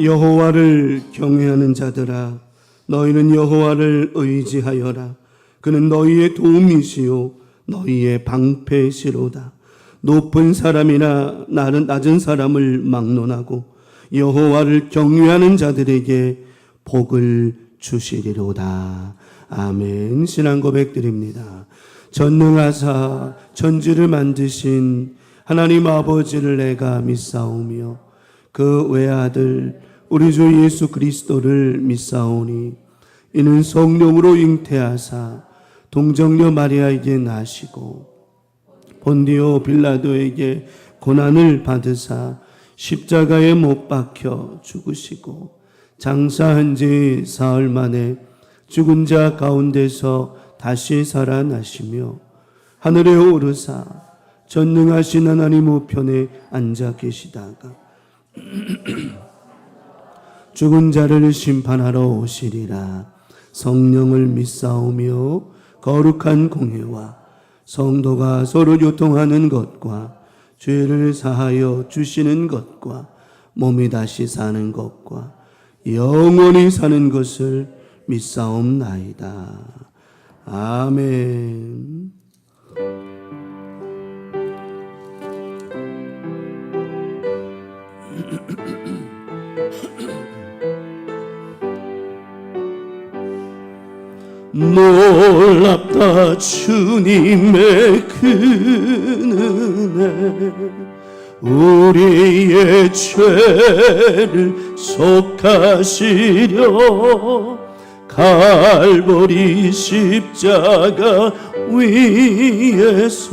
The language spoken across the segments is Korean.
여호와를 경외하는 자들아, 너희는 여호와를 의지하여라. 그는 너희의 도움이시요 너희의 방패시로다. 높은 사람이나 낮은 사람을 막론하고 여호와를 경외하는 자들에게 복을 주시리로다. 아멘. 신앙 고백드립니다. 전능하사 천지를 만드신 하나님 아버지를 내가 믿사오며 그 외아들 우리 주 예수 그리스도를 믿사오니 이는 성령으로 잉태하사 동정녀 마리아에게 나시고 본디오 빌라도에게 고난을 받으사 십자가에 못 박혀 죽으시고 장사한 지 사흘 만에 죽은 자 가운데서 다시 살아나시며 하늘에 오르사 전능하신 하나님 우편에 앉아 계시다가 죽은 자를 심판하러 오시리라. 성령을 믿사오며 거룩한 공회와 성도가 서로 교통하는 것과 죄를 사하여 주시는 것과 몸이 다시 사는 것과 영원히 사는 것을 믿사옵나이다. 아멘. 놀랍다 주님의 그 은혜, 우리의 죄를 속하시려 갈보리 십자가 위에서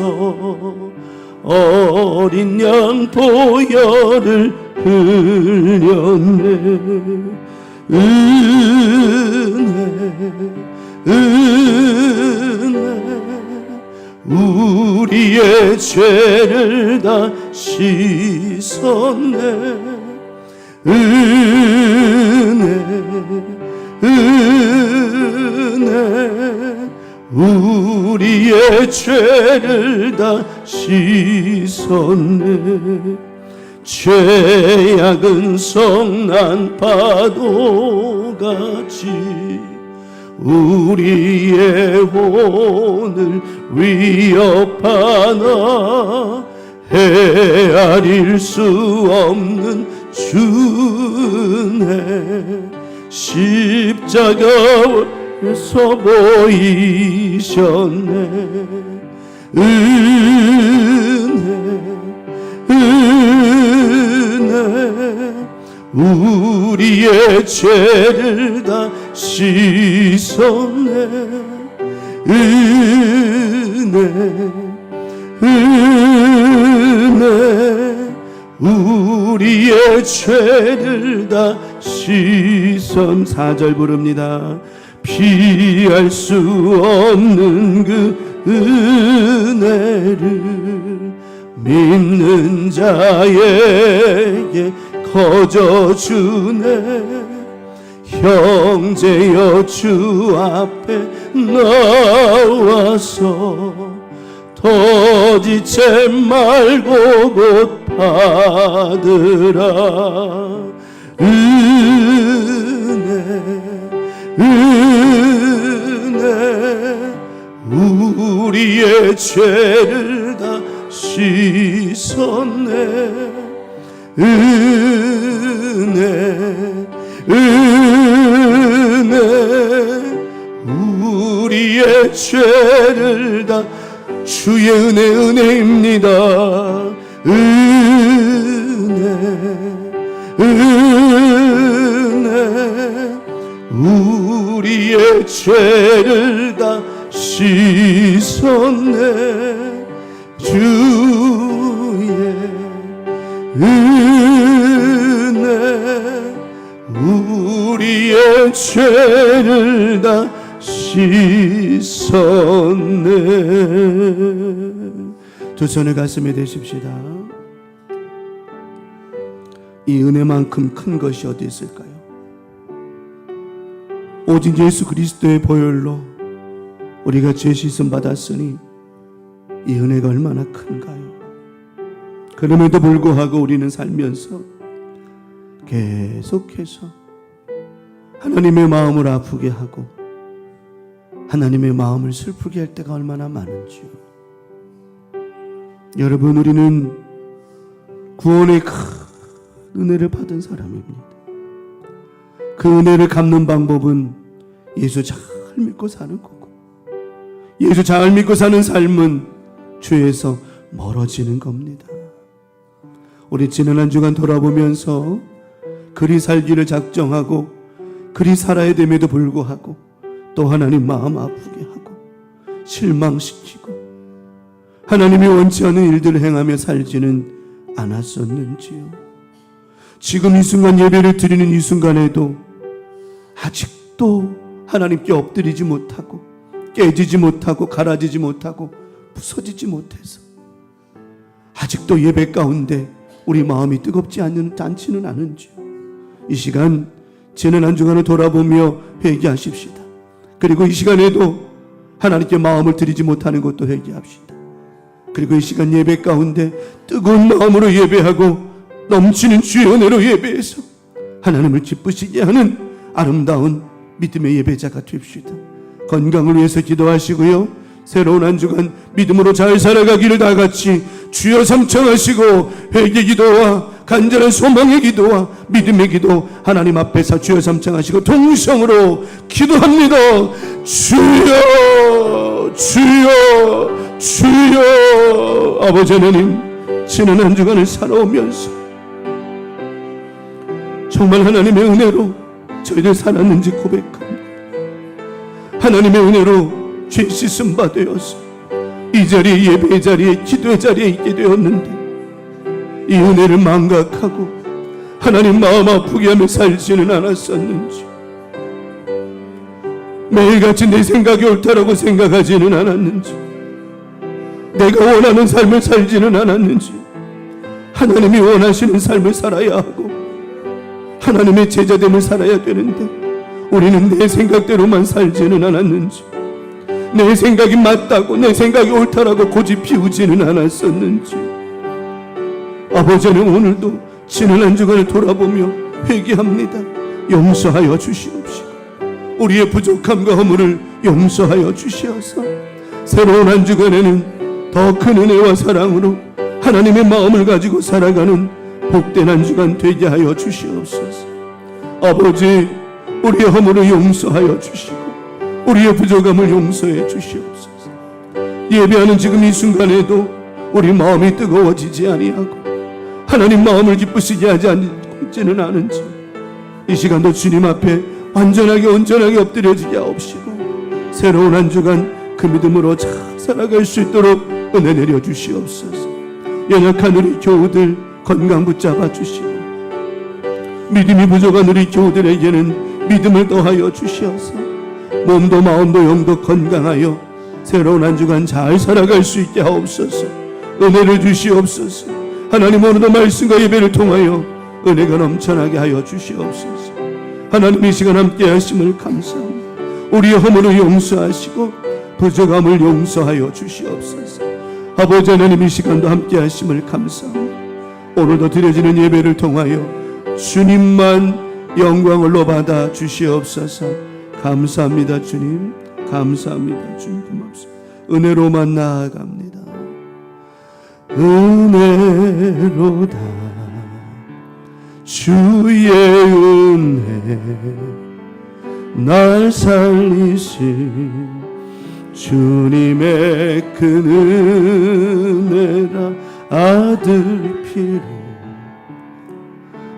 어린 양 보혈을 흘렸네. 은혜 우리의 죄를 다 씻었네. 은혜 우리의 죄를 다 씻었네. 죄악은 성난 파도같이 우리의 혼을 위협하나 헤아릴 수 없는 주네. 십자가에서 보이셨네. 은혜 우리의 죄를 다 씻었네. 은혜 우리의 죄를 다 씻은 4절 부릅니다. 피할 수 없는 그 은혜를 믿는 자에게 거저주네. 형제여 주 앞에 나와서 더지체 말고 곧 받으라. 은혜 우리의 죄를 다 씻었네. 은혜 우리의 죄를 다 주의 은혜입니다. 은혜 우리의 죄를 다 씻었네. 주의 은혜 우리의 죄를 다 씻었네. 두 손을 가슴에 대십시다. 이 은혜만큼 큰 것이 어디 있을까요? 오직 예수 그리스도의 보혈로 우리가 죄 씻음 받았으니 이 은혜가 얼마나 큰가요? 그럼에도 불구하고 우리는 살면서 계속해서 하나님의 마음을 아프게 하고 하나님의 마음을 슬프게 할 때가 얼마나 많은지요. 여러분, 우리는 구원의 큰 은혜를 받은 사람입니다. 그 은혜를 갚는 방법은 예수 잘 믿고 사는 거고, 예수 잘 믿고 사는 삶은 죄에서 멀어지는 겁니다. 우리 지난 한 주간 돌아보면서 그리 살기를 작정하고 그리 살아야 됨에도 불구하고 또 하나님 마음 아프게 하고 실망시키고 하나님이 원치 않는 일들을 행하며 살지는 않았었는지요. 지금 이 순간 예배를 드리는 이 순간에도 아직도 하나님께 엎드리지 못하고 깨지지 못하고 갈아지지 못하고 부서지지 못해서 아직도 예배 가운데 우리 마음이 뜨겁지 않지는 않은지요. 이 시간 지난 한 주간을 돌아보며 회개하십시다. 그리고 이 시간에도 하나님께 마음을 드리지 못하는 것도 회개합시다. 그리고 이 시간 예배 가운데 뜨거운 마음으로 예배하고 넘치는 주의 은혜로 예배해서 하나님을 기쁘시게 하는 아름다운 믿음의 예배자가 됩시다. 건강을 위해서 기도하시고요, 새로운 한 주간 믿음으로 잘 살아가기를 다 같이 주여 삼청하시고 회개 기도와 간절한 소망의 기도와 믿음의 기도 하나님 앞에서 주여 삼청하시고 동성으로 기도합니다. 주여 주여 주여. 아버지 하나님, 지난 한 주간을 살아오면서 정말 하나님의 은혜로 저희들 살았는지 고백합니다. 하나님의 은혜로 죄 씻음 받으어서 이 자리에, 예배의 자리에, 기도의 자리에 있게 되었는데 이 은혜를 망각하고 하나님 마음 아프게 하며 살지는 않았었는지, 매일같이 내 생각이 옳다라고 생각하지는 않았는지, 내가 원하는 삶을 살지는 않았는지, 하나님이 원하시는 삶을 살아야 하고 하나님의 제자됨을 살아야 되는데 우리는 내 생각대로만 살지는 않았는지, 내 생각이 맞다고 내 생각이 옳다라고 고집 피우지는 않았었는지, 아버지는 오늘도 지난 한 주간을 돌아보며 회개합니다. 용서하여 주시옵시고 우리의 부족함과 허물을 용서하여 주시어서 새로운 한 주간에는 더 큰 은혜와 사랑으로 하나님의 마음을 가지고 살아가는 복된 한 주간 되게 하여 주시옵소서. 아버지, 우리의 허물을 용서하여 주시고 우리의 부족함을 용서해 주시옵소서. 예배하는 지금 이 순간에도 우리 마음이 뜨거워지지 아니하고 하나님 마음을 기쁘시게 하지 않지는 않은지 이 시간도 주님 앞에 완전하게 온전하게 엎드려지게 하옵시고 새로운 한 주간 그 믿음으로 잘 살아갈 수 있도록 은혜 내려 주시옵소서. 연약한 우리 교우들 건강 붙잡아 주시고 믿음이 부족한 우리 교우들에게는 믿음을 더하여 주시어서 몸도 마음도 영도 건강하여 새로운 한 주간 잘 살아갈 수 있게 하옵소서. 은혜를 주시옵소서. 하나님, 오늘도 말씀과 예배를 통하여 은혜가 넘쳐나게 하여 주시옵소서. 하나님, 이 시간 함께 하심을 감사합니다. 우리의 허물을 용서하시고 부족함을 용서하여 주시옵소서. 아버지 하나님, 이 시간도 함께 하심을 감사합니다. 오늘도 드려지는 예배를 통하여 주님만 영광을 받아 주시옵소서. 감사합니다. 주님 감사합니다. 주님 고맙습니다. 은혜로만 나아갑니다. 은혜로다 주의 은혜 날 살리신 주님의 그 은혜라 아들 피로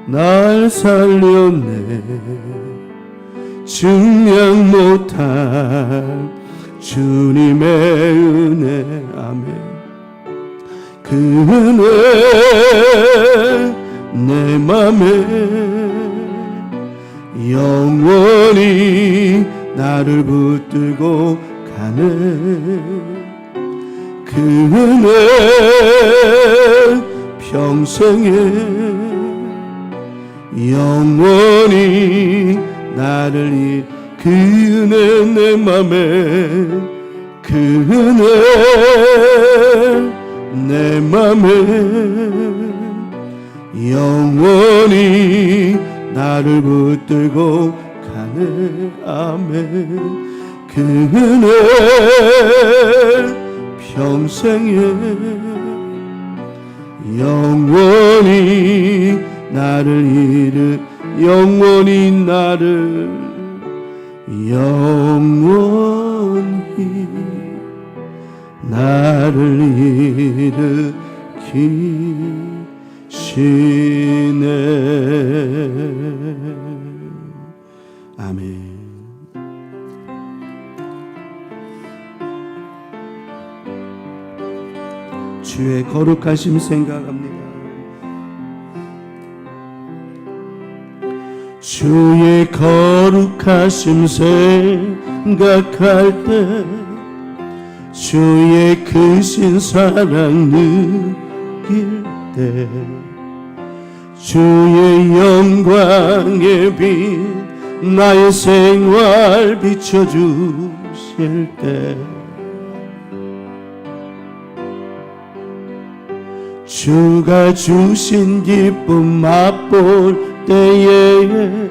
날 살렸네 증량 못할 주님의 은혜. 아멘. 그 은혜 내 맘에 영원히 나를 붙들고 가네. 그 은혜 평생에 영원히 나를 그 은혜 내 맘에 그 은혜 내 맘에 영원히 나를 붙들고 가네 아멘 그 은혜 평생에 영원히 나를 영원히 나를 영원히 나를 일으키시네 아멘. 주의 거룩하심 생각합니다. 주의 거룩하심 생각할 때 주의 크신 사랑 느낄 때 주의 영광에 빛 나의 생활 비춰주실 때 주가 주신 기쁨 맛볼 때에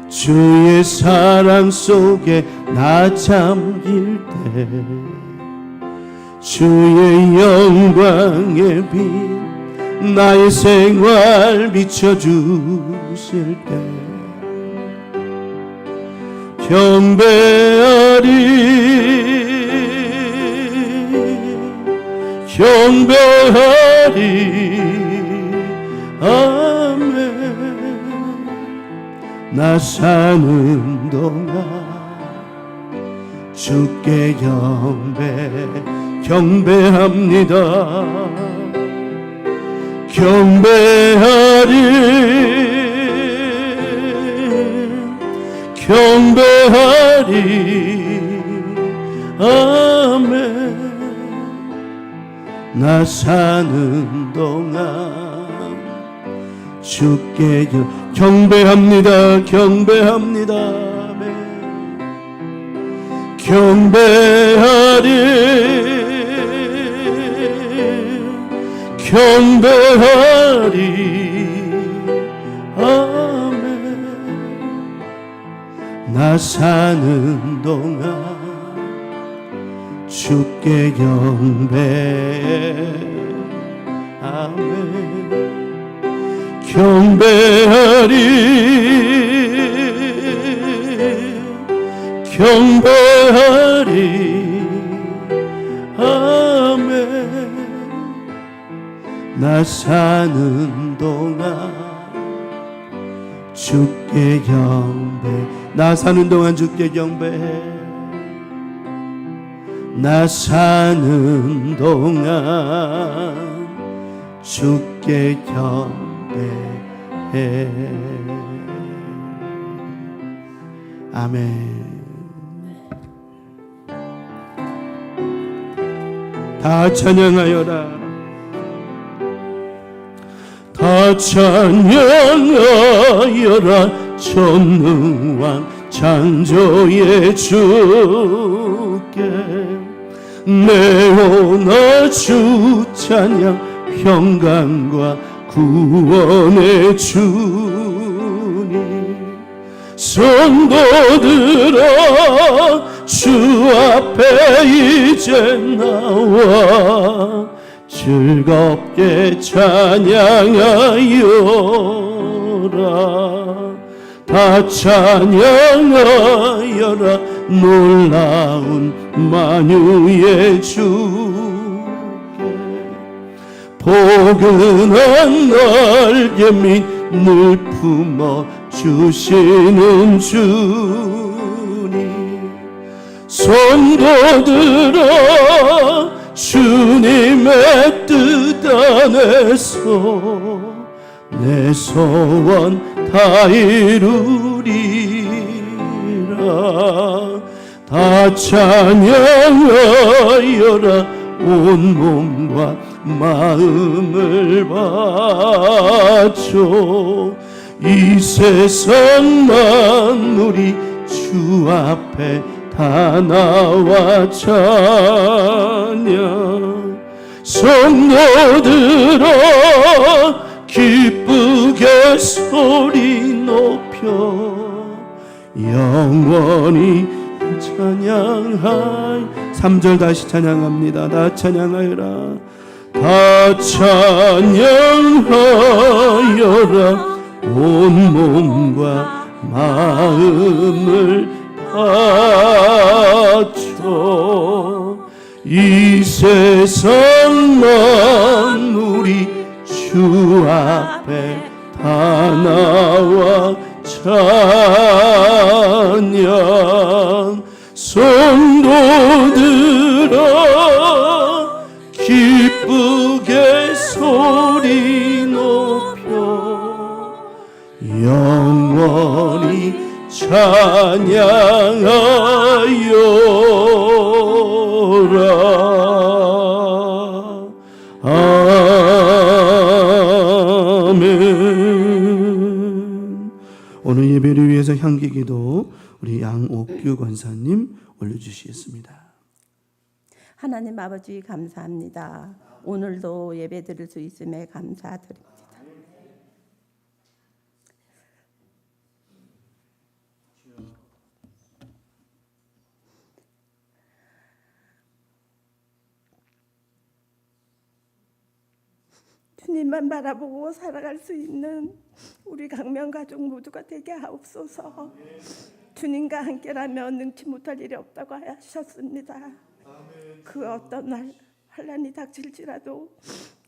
주의 사랑 속에 나 잠길 때 주의 영광에 빛 나의 생활 비춰주실 때 경배하리 아멘 나 사는 동안 주께 경배합니다 경배하리 아멘 나 사는 동안 주께 경배합니다 아멘 경배하리 아멘 나 사는 동안 주께 아멘 경배하리 아멘 나 사는 동안 주께 나 사는 동안 주께 경배해 나 사는 동안 주께 경배해 아멘. 다 찬양하여라 다 찬양하여라 전능왕 창조의 주께 내오나 주 찬양 평강과 구원의 주님 성도들아 주 앞에 이제 나와 즐겁게 찬양하여라 다 찬양하여라 놀라운 만유의 주께 포근한 날개 밑을 품어 주시는 주님 성도들아 주님의 뜻 안에서 내 소원 다 이루리라 다 찬양하여라 온 몸과 마음을 바쳐 이 세상 만물이 주 앞에 다 나와 찬양. 성도들아 기쁘게 소리 높여 영원히 찬양하여. 3절 다시 찬양합니다. 다 찬양하여라. 다 찬양하여라. 온 몸과 마음을 바쳐. 이 세상 만물이 주 앞에 다 나와 찬양. 성도들아 기쁘게 소리 높여 영원히 찬양하여라. 아멘. 오늘 예배를 위해서 향기기도 우리 양옥규 권사님 올려주시겠습니다. 하나님 아버지 감사합니다. 오늘도 예배 드릴 수 있음에 감사드립니다. 주님만 바라보고 살아갈 수 있는 우리 강명 가족 모두가 되게 하옵소서. 주님과 함께라면 능치 못할 일이 없다고 하셨습니다. 그 어떤 환난이 닥칠지라도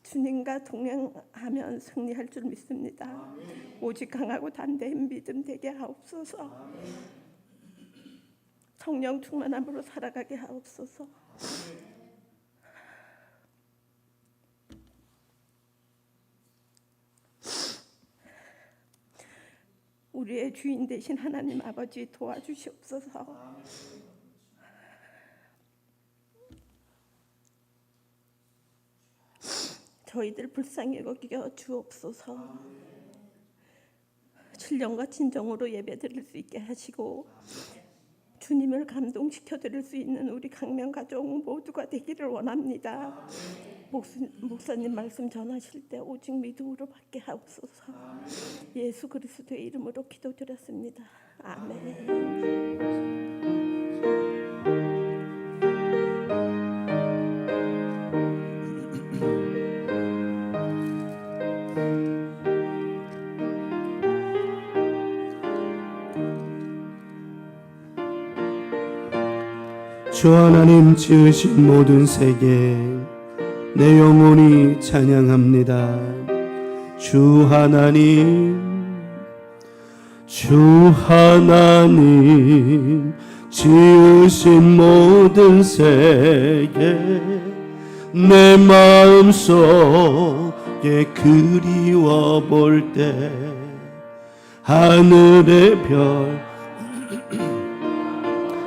주님과 동행하면 승리할 줄 믿습니다. 오직 강하고 담대한 믿음 되게 하옵소서. 성령 충만함으로 살아가게 하옵소서. 우리의 주인 되신 하나님 아버지 도와주시옵소서. 저희들 불쌍히 여겨 주옵소서. 신령과 진정으로 예배드릴 수 있게 하시고 주님을 감동시켜 드릴 수 있는 우리 강명 가족 모두가 되기를 원합니다. 목사님 말씀 전하실 때 오직 믿음으로 받게 하옵소서. 예수 그리스도의 이름으로 기도드렸습니다. 아멘. 주 하나님 지으신 모든 세계 내 영혼이 찬양합니다. 주 하나님 지으신 모든 세계 내 마음속에 그리워 볼 때 하늘의 별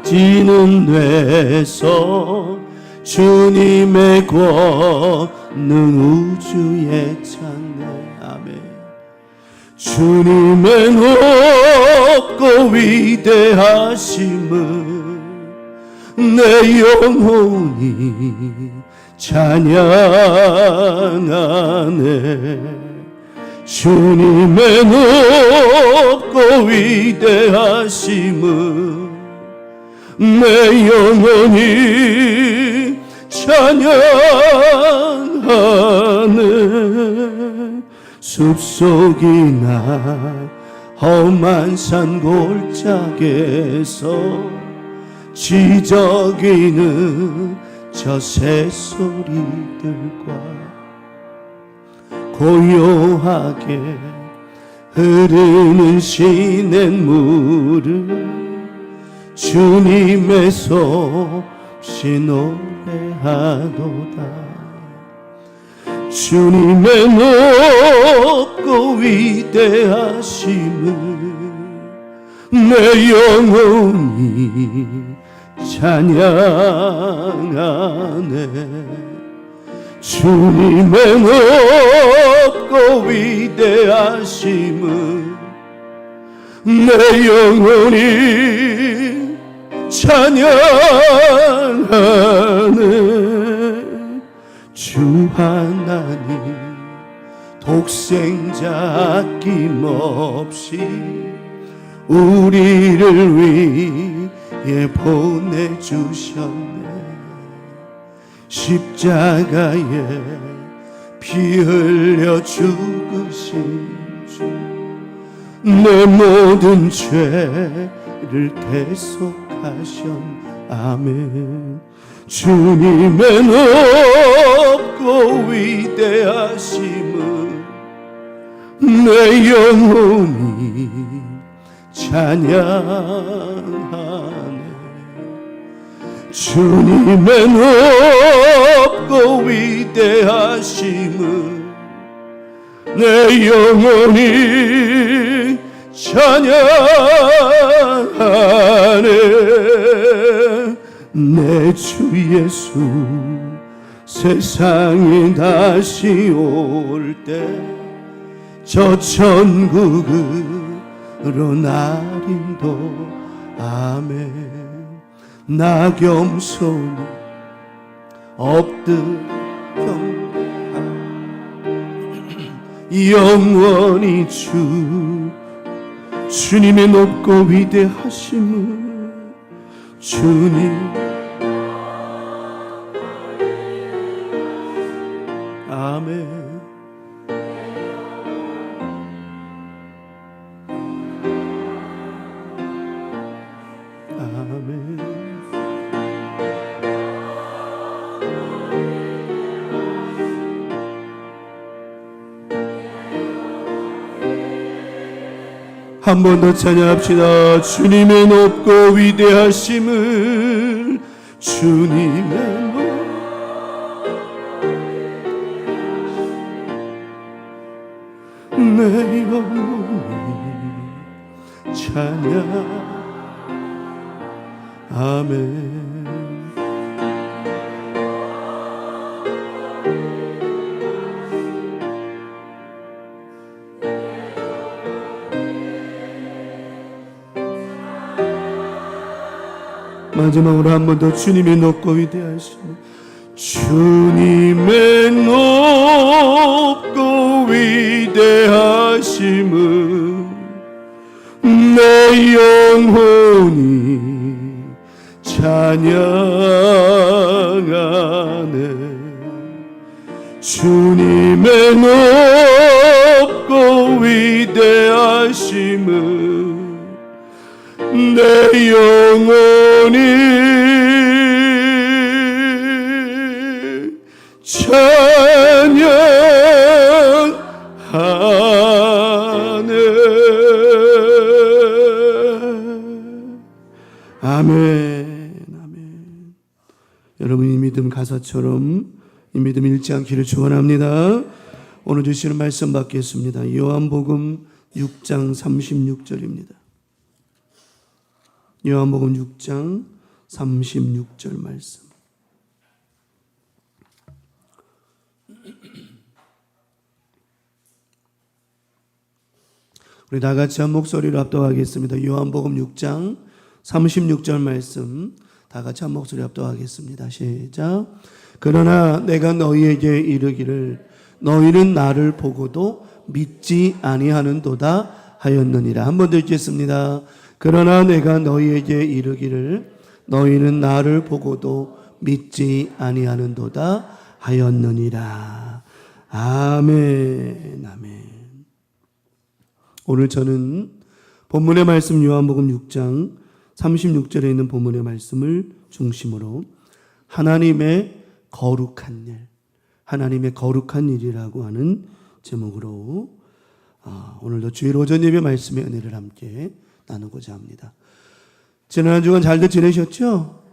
지는 뇌서 주님의 권능 우주에 찬네. 아멘. 주님의 높고 위대하심을 내 영혼이 찬양하네. 주님의 높고 위대하심을 내 영혼이 찬양하네. 숲속이나 험한 산 골짜기에서 지저귀는 저 새소리들과 고요하게 흐르는 시냇물을 주님의 섭씨 노래하도다. 주님의 높고 위대하심을 내 영혼이 찬양하네. 주님의 높고 위대하심을 내 영혼이 찬양하네. 주 하나님 독생자 아낌없이 우리를 위해 보내주셨네. 십자가에 피 흘려 죽으신 주, 내 모든 죄를 대속하셨네. 아멘. 주님의 높고 위대하심을 내 영혼이 찬양하네. 주님의 높고 위대하심을 내 영혼이 찬양하네. 내 주 예수 세상에 다시 올 때 저 천국으로 날 인도. 아멘. 나 겸손히 엎드려 영원히 주님의 높고 위대하심을 주님. 아멘. 아멘. 한 번 더 찬양합시다. 주님의 높고 위대하심을 주님의 내 영혼이 찬양. 아멘. 마지막으로 한 번 더 주님의 높고 위대하심을 주님의 높고 위대하심을 내 영혼이 찬양하네. 주님의 높고 위대하심을 내 영혼이 찬양하네. 아멘. 아멘. 여러분, 이 믿음 가사처럼 이 믿음 잃지 않기를 축원합니다. 오늘 주시는 말씀 받겠습니다. 요한복음 6장 36절입니다. 요한복음 6장 36절 말씀. 우리 다 같이 한 목소리로 합독하겠습니다. 요한복음 6장 36절 말씀 다 같이 한 목소리 합독하겠습니다. 시작. 그러나 내가 너희에게 이르기를 너희는 나를 보고도 믿지 아니하는도다 하였느니라. 한 번 더 읽겠습니다. 그러나 내가 너희에게 이르기를 너희는 나를 보고도 믿지 아니하는도다 하였느니라. 아멘. 아멘. 오늘 저는 본문의 말씀 요한복음 6장 36절에 있는 본문의 말씀을 중심으로 하나님의 거룩한 일, 하나님의 거룩한 일이라고 하는 제목으로 오늘도 주일 오전 예배 말씀의 은혜를 함께 나누고자 합니다. 지난 한 주간 잘들 지내셨죠?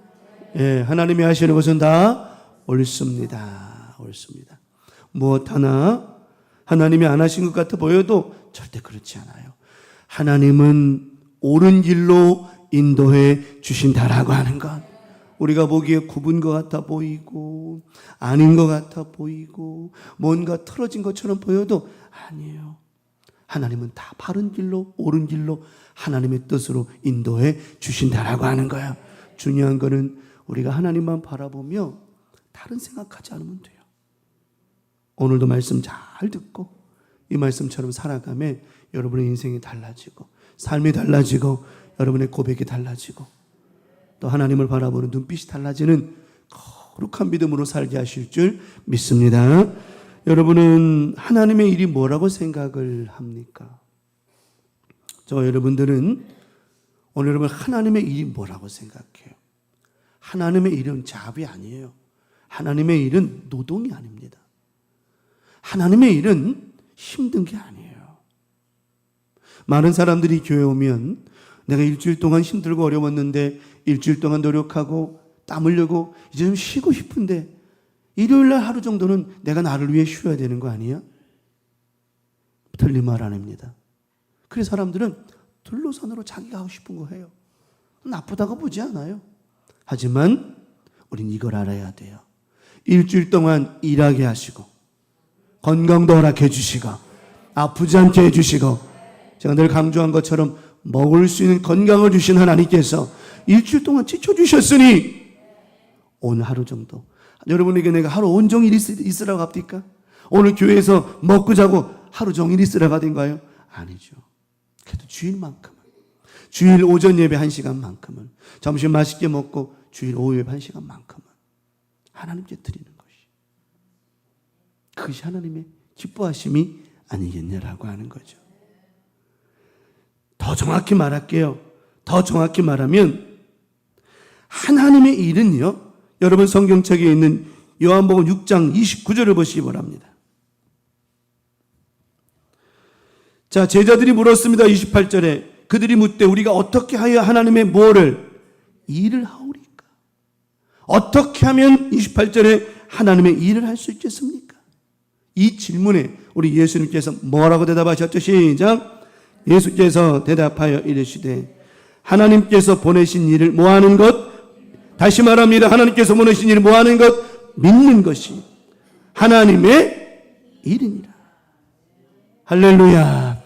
예, 하나님이 하시는 것은 다 옳습니다. 옳습니다. 무엇 하나 하나님이 안 하신 것 같아 보여도 절대 그렇지 않아요. 하나님은 옳은 길로 인도해 주신다라고 하는 것, 우리가 보기에 굽은 것 같아 보이고 아닌 것 같아 보이고 뭔가 틀어진 것처럼 보여도 아니에요. 하나님은 다 바른 길로, 옳은 길로 하나님의 뜻으로 인도해 주신다라고 하는 거야. 중요한 거는 우리가 하나님만 바라보며 다른 생각하지 않으면 돼요. 오늘도 말씀 잘 듣고 이 말씀처럼 살아가면 여러분의 인생이 달라지고 삶이 달라지고 여러분의 고백이 달라지고 또 하나님을 바라보는 눈빛이 달라지는 거룩한 믿음으로 살게 하실 줄 믿습니다. 여러분은 하나님의 일이 뭐라고 생각을 합니까? 여러분들은 오늘 여러분 하나님의 일이 뭐라고 생각해요? 하나님의 일은 잡이 아니에요. 하나님의 일은 노동이 아닙니다. 하나님의 일은 힘든 게 아니에요. 많은 사람들이 교회 오면 내가 일주일 동안 힘들고 어려웠는데 일주일 동안 노력하고 땀 흘리고 이제 좀 쉬고 싶은데 일요일날 하루 정도는 내가 나를 위해 쉬어야 되는 거 아니야? 틀린 말 아닙니다. 그래서 사람들은 둘로산으로 자기가 하고 싶은 거 해요. 나쁘다고 보지 않아요. 하지만 우린 이걸 알아야 돼요. 일주일 동안 일하게 하시고 건강도 허락해 주시고 아프지 않게 해주시고 제가 늘 강조한 것처럼 먹을 수 있는 건강을 주신 하나님께서 일주일 동안 지켜주셨으니 오늘 하루 정도 여러분에게 내가 하루 온종일 있으라고 합니까? 오늘 교회에서 먹고 자고 하루 종일 있으라고 하던가요? 아니죠. 그래도 주일만큼은 주일 오전 예배 1시간만큼은 점심 맛있게 먹고 주일 오후 예배 1시간만큼은 하나님께 드리는 것이 그것이 하나님의 기뻐하심이 아니겠냐라고 하는 거죠. 더 정확히 말할게요. 더 정확히 말하면 하나님의 일은요, 여러분 성경책에 있는 요한복음 6장 29절을 보시기 바랍니다. 자, 제자들이 물었습니다. 28절에 그들이 묻되 우리가 어떻게 하여 하나님의 뭐를 일을 하오리까? 어떻게 하면 28절에 하나님의 일을 할 수 있겠습니까? 이 질문에 우리 예수님께서 뭐라고 대답하셨죠? 시작. 예수께서 대답하여 이르시되 하나님께서 보내신 일을 뭐하는 것? 다시 말합니다. 하나님께서 보내신 일을 뭐하는 것? 믿는 것이 하나님의 일이니라. 할렐루야.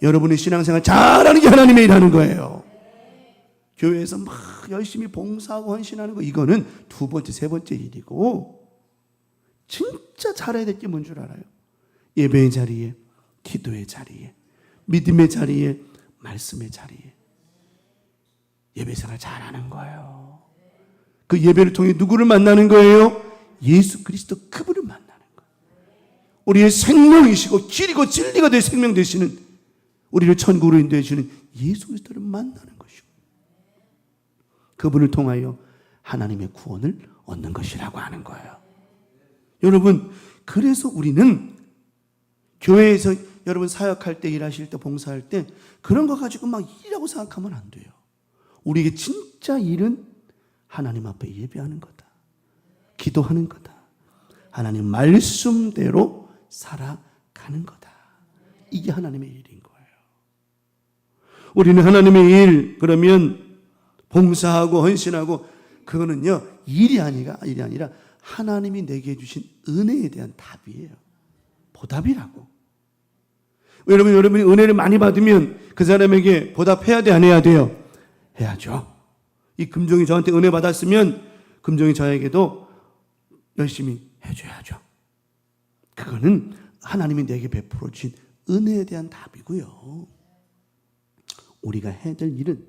여러분의 신앙생활 잘하는 게 하나님의 일하는 거예요. 교회에서 막 열심히 봉사하고 헌신하는 거 이거는 두 번째, 세 번째 일이고 진짜 잘해야 될 게 뭔 줄 알아요? 예배의 자리에, 기도의 자리에, 믿음의 자리에, 말씀의 자리에 예배생활 잘하는 거예요. 그 예배를 통해 누구를 만나는 거예요? 예수 그리스도 그분을 만나는 거예요. 우리의 생명이시고 길이고 진리가 될 생명 되시는 우리를 천국으로 인도해 주시는 예수 그리스도를 만나는 것이고 그분을 통하여 하나님의 구원을 얻는 것이라고 하는 거예요. 여러분, 그래서 우리는 교회에서 여러분 사역할 때, 일하실 때, 봉사할 때 그런 거 가지고 막 일이라고 생각하면 안 돼요. 우리에게 진짜 일은 하나님 앞에 예배하는 거다. 기도하는 거다. 하나님 말씀대로 살아가는 거다. 이게 하나님의 일인 거예요. 우리는 하나님의 일, 그러면 봉사하고 헌신하고 그거는요, 일이 아니라 하나님이 내게 주신 은혜에 대한 답이에요. 보답이라고. 여러분이 은혜를 많이 받으면 그 사람에게 보답해야 돼, 안 해야 돼요? 해야죠. 이 금종이 저한테 은혜 받았으면 금종이 저에게도 열심히 해줘야죠. 그거는 하나님이 내게 베풀어 주신 은혜에 대한 답이고요. 우리가 해야 될 일은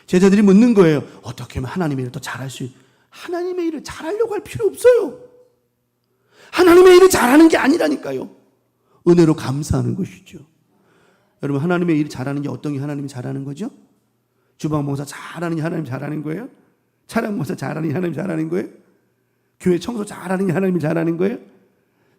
제자들이 묻는 거예요. 어떻게 하면 하나님의 일을 더 잘할 수 있어요? 하나님의 일을 잘하려고 할 필요 없어요. 하나님의 일을 잘하는 게 아니라니까요. 은혜로 감사하는 것이죠. 여러분, 하나님의 일을 잘하는 게 어떤 게 하나님이 잘하는 거죠? 주방봉사 잘하는 게 하나님이 잘하는 거예요? 차량봉사 잘하는 게 하나님이 잘하는 거예요? 교회 청소 잘하는 게 하나님이 잘하는 거예요?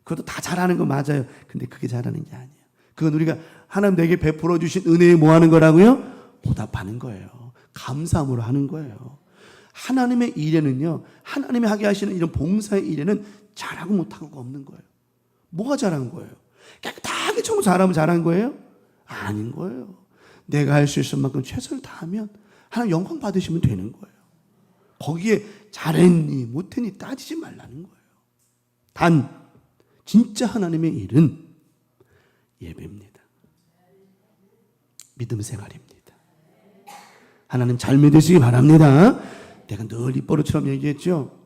그것도 다 잘하는 거 맞아요. 근데 그게 잘하는 게 아니에요. 그건 우리가 하나님 내게 베풀어 주신 은혜에 뭐 하는 거라고요? 보답하는 거예요. 감사함으로 하는 거예요. 하나님의 일에는요, 하나님이 하게 하시는 이런 봉사의 일에는 잘하고 못하고가 없는 거예요. 뭐가 잘한 거예요? 깨끗하게 청소 잘하면 잘한 거예요? 아닌 거예요. 내가 할 수 있을 만큼 최선을 다하면 하나님 영광 받으시면 되는 거예요. 거기에 잘했니 못했니 따지지 말라는 거예요. 단 진짜 하나님의 일은 예배입니다. 믿음 생활입니다. 하나님 잘 믿으시기 바랍니다. 내가 늘 입버릇처럼 얘기했죠.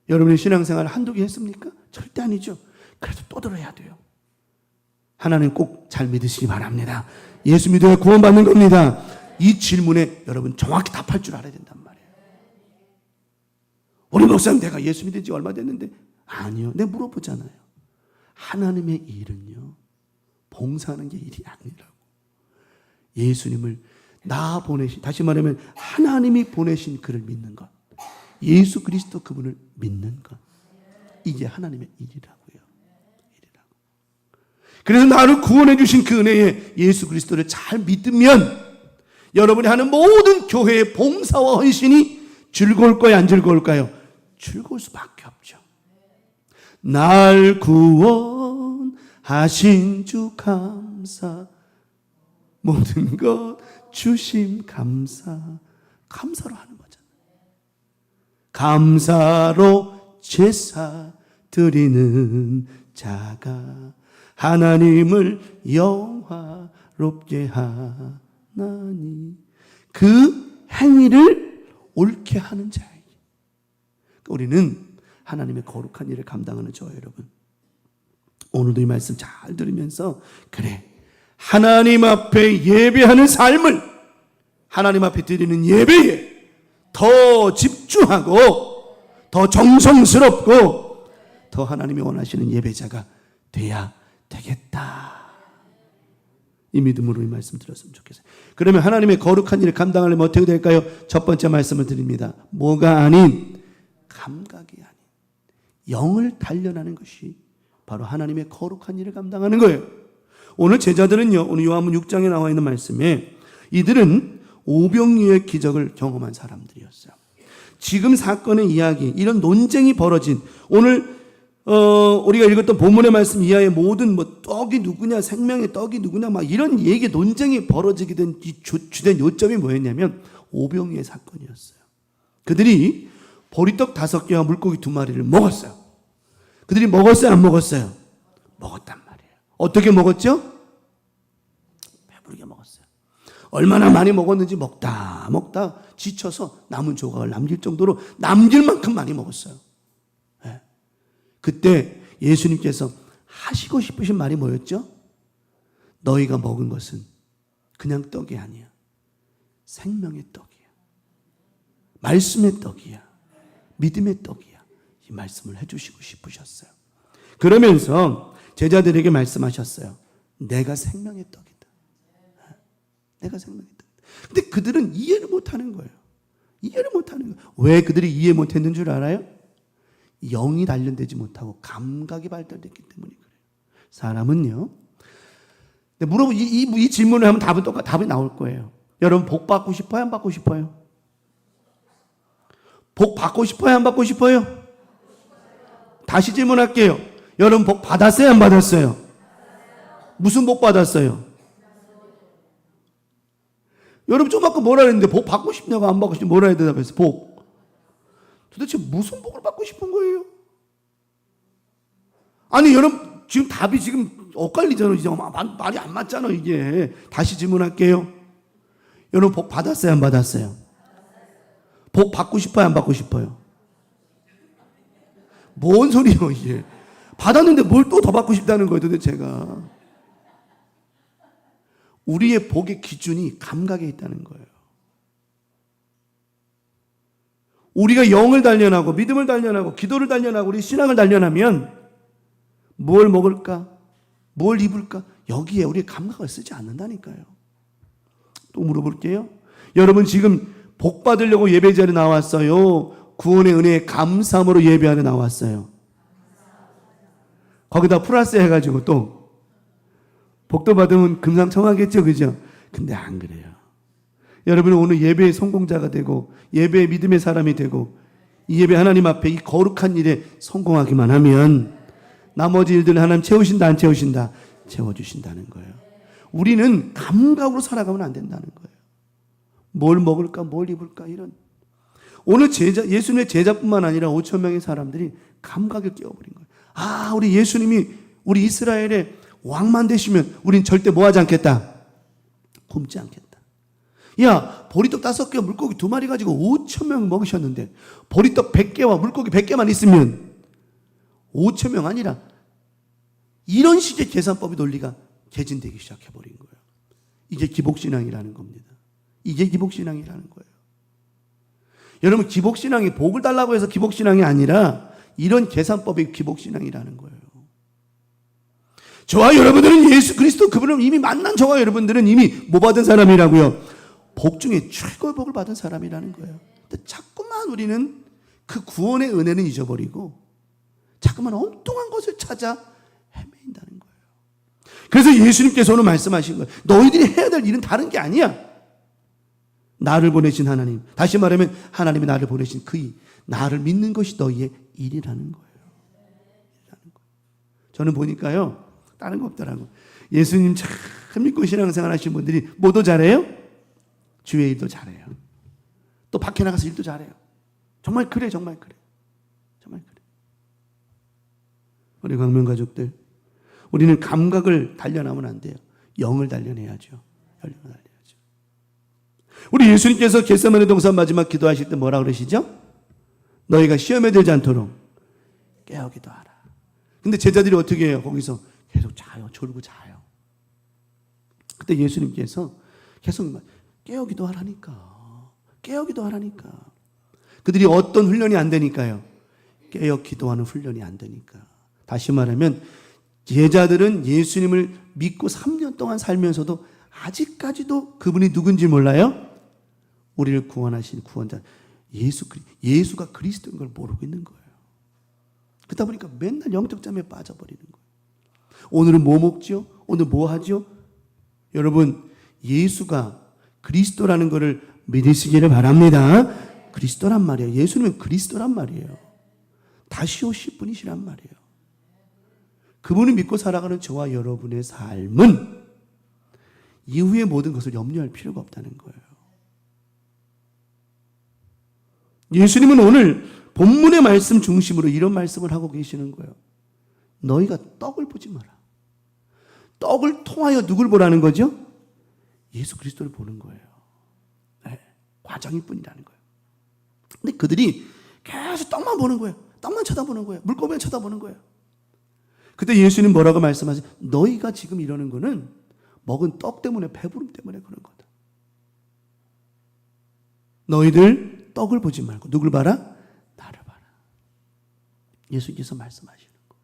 여러분의 신앙생활 한두 개 했습니까? 절대 아니죠. 그래도 또 들어야 돼요. 하나님 꼭 잘 믿으시기 바랍니다. 예수 믿어야 구원받는 겁니다. 이 질문에 여러분 정확히 답할 줄 알아야 된단 말이에요. 우리 목사님 내가 예수 믿은 지 얼마 됐는데 아니요. 내가 물어보잖아요. 하나님의 일은요. 봉사하는 게 일이 아니라고. 예수님을 다시 말하면 하나님이 보내신 그를 믿는 것. 예수 그리스도 그분을 믿는 것. 이게 하나님의 일이라고요. 그래서 나를 구원해 주신 그 은혜에 예수 그리스도를 잘 믿으면 여러분이 하는 모든 교회의 봉사와 헌신이 즐거울까요? 안 즐거울까요? 즐거울 수밖에 없죠. 날 구원하신 주 감사, 모든 것 주심 감사로 하는 거잖아요. 감사로 제사 드리는 자가 하나님을 영화롭게 하나니, 그 행위를 옳게 하는 자에게. 우리는 하나님의 거룩한 일을 감당하는 저와 여러분, 오늘도 이 말씀 잘 들으면서 그래, 하나님 앞에 예배하는 삶을, 하나님 앞에 드리는 예배에 더 집중하고 더 정성스럽고 더 하나님이 원하시는 예배자가 돼야 되겠다. 이 믿음으로 이 말씀 들었으면 좋겠어요. 그러면 하나님의 거룩한 일을 감당하려면 어떻게 될까요? 첫 번째 말씀을 드립니다. 뭐가 아닌, 감각이 아닌 영을 단련하는 것이 바로 하나님의 거룩한 일을 감당하는 거예요. 오늘 제자들은요, 오늘 요한복음 6장에 나와 있는 말씀에 이들은 오병이어의 기적을 경험한 사람들이었어요. 지금 사건의 이야기, 이런 논쟁이 벌어진, 오늘 우리가 읽었던 본문의 말씀 이하의 모든 떡이 누구냐, 생명의 떡이 누구냐, 막 이런 얘기, 논쟁이 벌어지게 된 이 주된 요점이 뭐였냐면 오병이어의 사건이었어요. 그들이 보리떡 5개와 물고기 2마리를 먹었어요. 그들이 먹었어요, 안 먹었어요? 먹었단 말이에요. 어떻게 먹었죠? 배부르게 먹었어요. 얼마나 많이 먹었는지 먹다 지쳐서 남은 조각을 남길 정도로 남길 만큼 많이 먹었어요. 네. 그때 예수님께서 하시고 싶으신 말이 뭐였죠? 너희가 먹은 것은 그냥 떡이 아니야. 생명의 떡이야. 말씀의 떡이야. 믿음의 떡이야. 이 말씀을 해주시고 싶으셨어요. 그러면서 제자들에게 말씀하셨어요. 내가 생명의 떡이다. 내가 생명의 떡이다. 근데 그들은 이해를 못하는 거예요. 이해를 못하는 거예요. 왜 그들이 이해 못했는 줄 알아요? 영이 단련되지 못하고 감각이 발달됐기 때문에 그래요. 사람은요. 물어보 이 질문을 하면 답이 나올 거예요. 여러분 복 받고 싶어요? 안 받고 싶어요? 복 받고 싶어요? 안 받고 싶어요? 다시 질문할게요. 여러분 복 받았어요? 안 받았어요? 무슨 복 받았어요? 여러분 좀 아까 뭐라 했는데 복 받고 싶냐고 안 받고 싶냐고 뭐라 해야 대답했어요? 복. 도대체 무슨 복을 받고 싶은 거예요? 아니 여러분 지금 답이 지금 엇갈리잖아요. 이제 말이 안 맞잖아요. 이게. 다시 질문할게요. 여러분 복 받았어요? 안 받았어요? 복 받고 싶어요? 안 받고 싶어요? 뭔 소리예요 이게. 받았는데 뭘 또 더 받고 싶다는 거예요 도대체가. 우리의 복의 기준이 감각에 있다는 거예요. 우리가 영을 단련하고 믿음을 단련하고 기도를 단련하고 우리 신앙을 단련하면 뭘 먹을까? 뭘 입을까? 여기에 우리의 감각을 쓰지 않는다니까요. 또 물어볼게요. 여러분 지금 복 받으려고 예배 자리에 나왔어요? 구원의 은혜에 감사함으로 예배하러 나왔어요? 거기다 플러스 해가지고 또 복도 받으면 금상첨화겠죠, 그죠? 근데 안 그래요. 여러분은 오늘 예배의 성공자가 되고 예배의 믿음의 사람이 되고 이 예배 하나님 앞에 이 거룩한 일에 성공하기만 하면 나머지 일들을 하나님 채우신다, 안 채우신다? 채워주신다는 거예요. 우리는 감각으로 살아가면 안 된다는 거예요. 뭘 먹을까, 뭘 입을까, 이런. 오늘 예수님의 제자뿐만 아니라 5천 명의 사람들이 감각을 깨워버린 거예요. 아, 우리 예수님이 우리 이스라엘의 왕만 되시면 우린 절대 뭐 하지 않겠다? 굶지 않겠다. 야, 보리떡 5개와 물고기 2마리 가지고 5,000명 먹으셨는데 보리떡 100개와 물고기 100개만 있으면 5,000명 아니라 이런 식의 계산법의 논리가 개진되기 시작해버린 거예요. 이게 기복신앙이라는 겁니다. 이게 기복신앙이라는 거예요. 여러분, 기복신앙이 복을 달라고 해서 기복신앙이 아니라 이런 계산법이 기복신앙이라는 거예요. 저와 여러분들은 예수 그리스도 그분을 이미 만난 저와 여러분들은 이미 뭐 받은 사람이라고요? 복 중에 최고의 복을 받은 사람이라는 거예요. 근데 자꾸만 우리는 그 구원의 은혜는 잊어버리고 자꾸만 엉뚱한 것을 찾아 헤매인다는 거예요. 그래서 예수님께서 오늘 말씀하신 거예요. 너희들이 해야 될 일은 다른 게 아니야. 나를 보내신 하나님, 다시 말하면 하나님이 나를 보내신 그 일, 나를 믿는 것이 너희의 일이라는 거예요. 저는 보니까요, 다른 거 없더라고. 예수님 참 믿고 신앙생활 하시는 분들이 뭐도 잘해요? 주의 일도 잘해요. 또 밖에 나가서 일도 잘해요. 정말 그래, 정말 그래. 정말 그래. 우리 광명 가족들, 우리는 감각을 단련하면 안 돼요. 영을 단련해야죠. 영을 단련해야죠. 우리 예수님께서 겟세마네 동산 마지막 기도하실 때 뭐라 그러시죠? 너희가 시험에 들지 않도록 깨어 기도하라. 근데 제자들이 어떻게 해요? 거기서 계속 자요. 졸고 자요. 그때 예수님께서 계속 깨어 기도하라니까. 깨어 기도하라니까. 그들이 어떤 훈련이 안 되니까요. 깨어 기도하는 훈련이 안 되니까. 다시 말하면 제자들은 예수님을 믿고 3년 동안 살면서도 아직까지도 그분이 누군지 몰라요? 우리를 구원하신 구원자 예수가 그리스도인 걸 모르고 있는 거예요. 그러다 보니까 맨날 영적 잠에 빠져버리는 거예요. 오늘은 뭐 먹죠? 오늘 뭐 하죠? 여러분, 예수가 그리스도라는 것을 믿으시기를 바랍니다. 그리스도란 말이에요. 예수님은 그리스도란 말이에요. 다시 오실 분이시란 말이에요. 그분을 믿고 살아가는 저와 여러분의 삶은 이후의 모든 것을 염려할 필요가 없다는 거예요. 예수님은 오늘 본문의 말씀 중심으로 이런 말씀을 하고 계시는 거예요. 너희가 떡을 보지 마라. 떡을 통하여 누굴 보라는 거죠? 예수 그리스도를 보는 거예요. 네, 과정일 뿐이라는 거예요. 근데 그들이 계속 떡만 보는 거예요. 떡만 쳐다보는 거예요. 물고기만 쳐다보는 거예요. 그때 예수님 뭐라고 말씀하세요? 너희가 지금 이러는 거는 먹은 떡 때문에, 배부름 때문에 그런 거다. 너희들 떡을 보지 말고 누굴 봐라? 나를 봐라. 예수님께서 말씀하시는 거.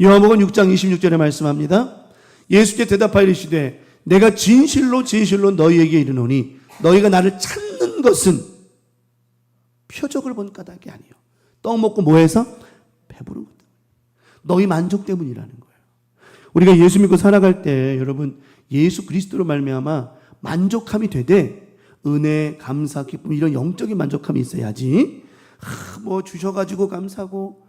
요한복음 6장 26절에 말씀합니다. 예수께 대답하여 이르시되 내가 진실로 진실로 너희에게 이르노니 너희가 나를 찾는 것은 표적을 본 까닭이 아니요. 떡 먹고 뭐해서? 배부른 것 때문에. 너희 만족 때문이라는 거예요. 우리가 예수 믿고 살아갈 때 여러분 예수 그리스도로 말미암아 만족함이 되되 은혜, 감사, 기쁨 이런 영적인 만족함이 있어야지 뭐 주셔가지고 감사하고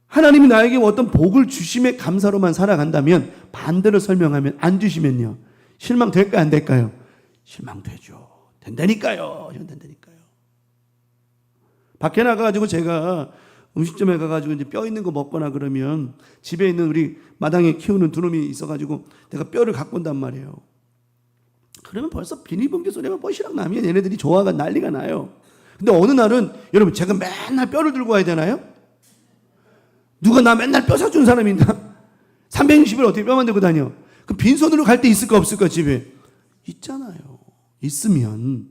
하나님이 나에게 어떤 복을 주심에 감사로만 살아간다면 반대로 설명하면 안 주시면요 실망될까요? 안 될까요? 실망되죠. 된다니까요. 된다니까요. 밖에 나가가지고 제가 음식점에 가가지고 이제 뼈 있는 거 먹거나 그러면 집에 있는 우리 마당에 키우는 두 놈이 있어가지고 내가 뼈를 갖고 온단 말이에요. 그러면 벌써 비닐봉지 소리가 뽀시락 나면 얘네들이 좋아가 난리가 나요. 근데 어느 날은 여러분 제가 맨날 뼈를 들고 와야 되나요? 누가 나 맨날 뼈 사준 사람이 있나? 360일 어떻게 뼈만 들고 다녀? 그 빈손으로 갈 때 있을까 없을까 집에? 있잖아요. 있으면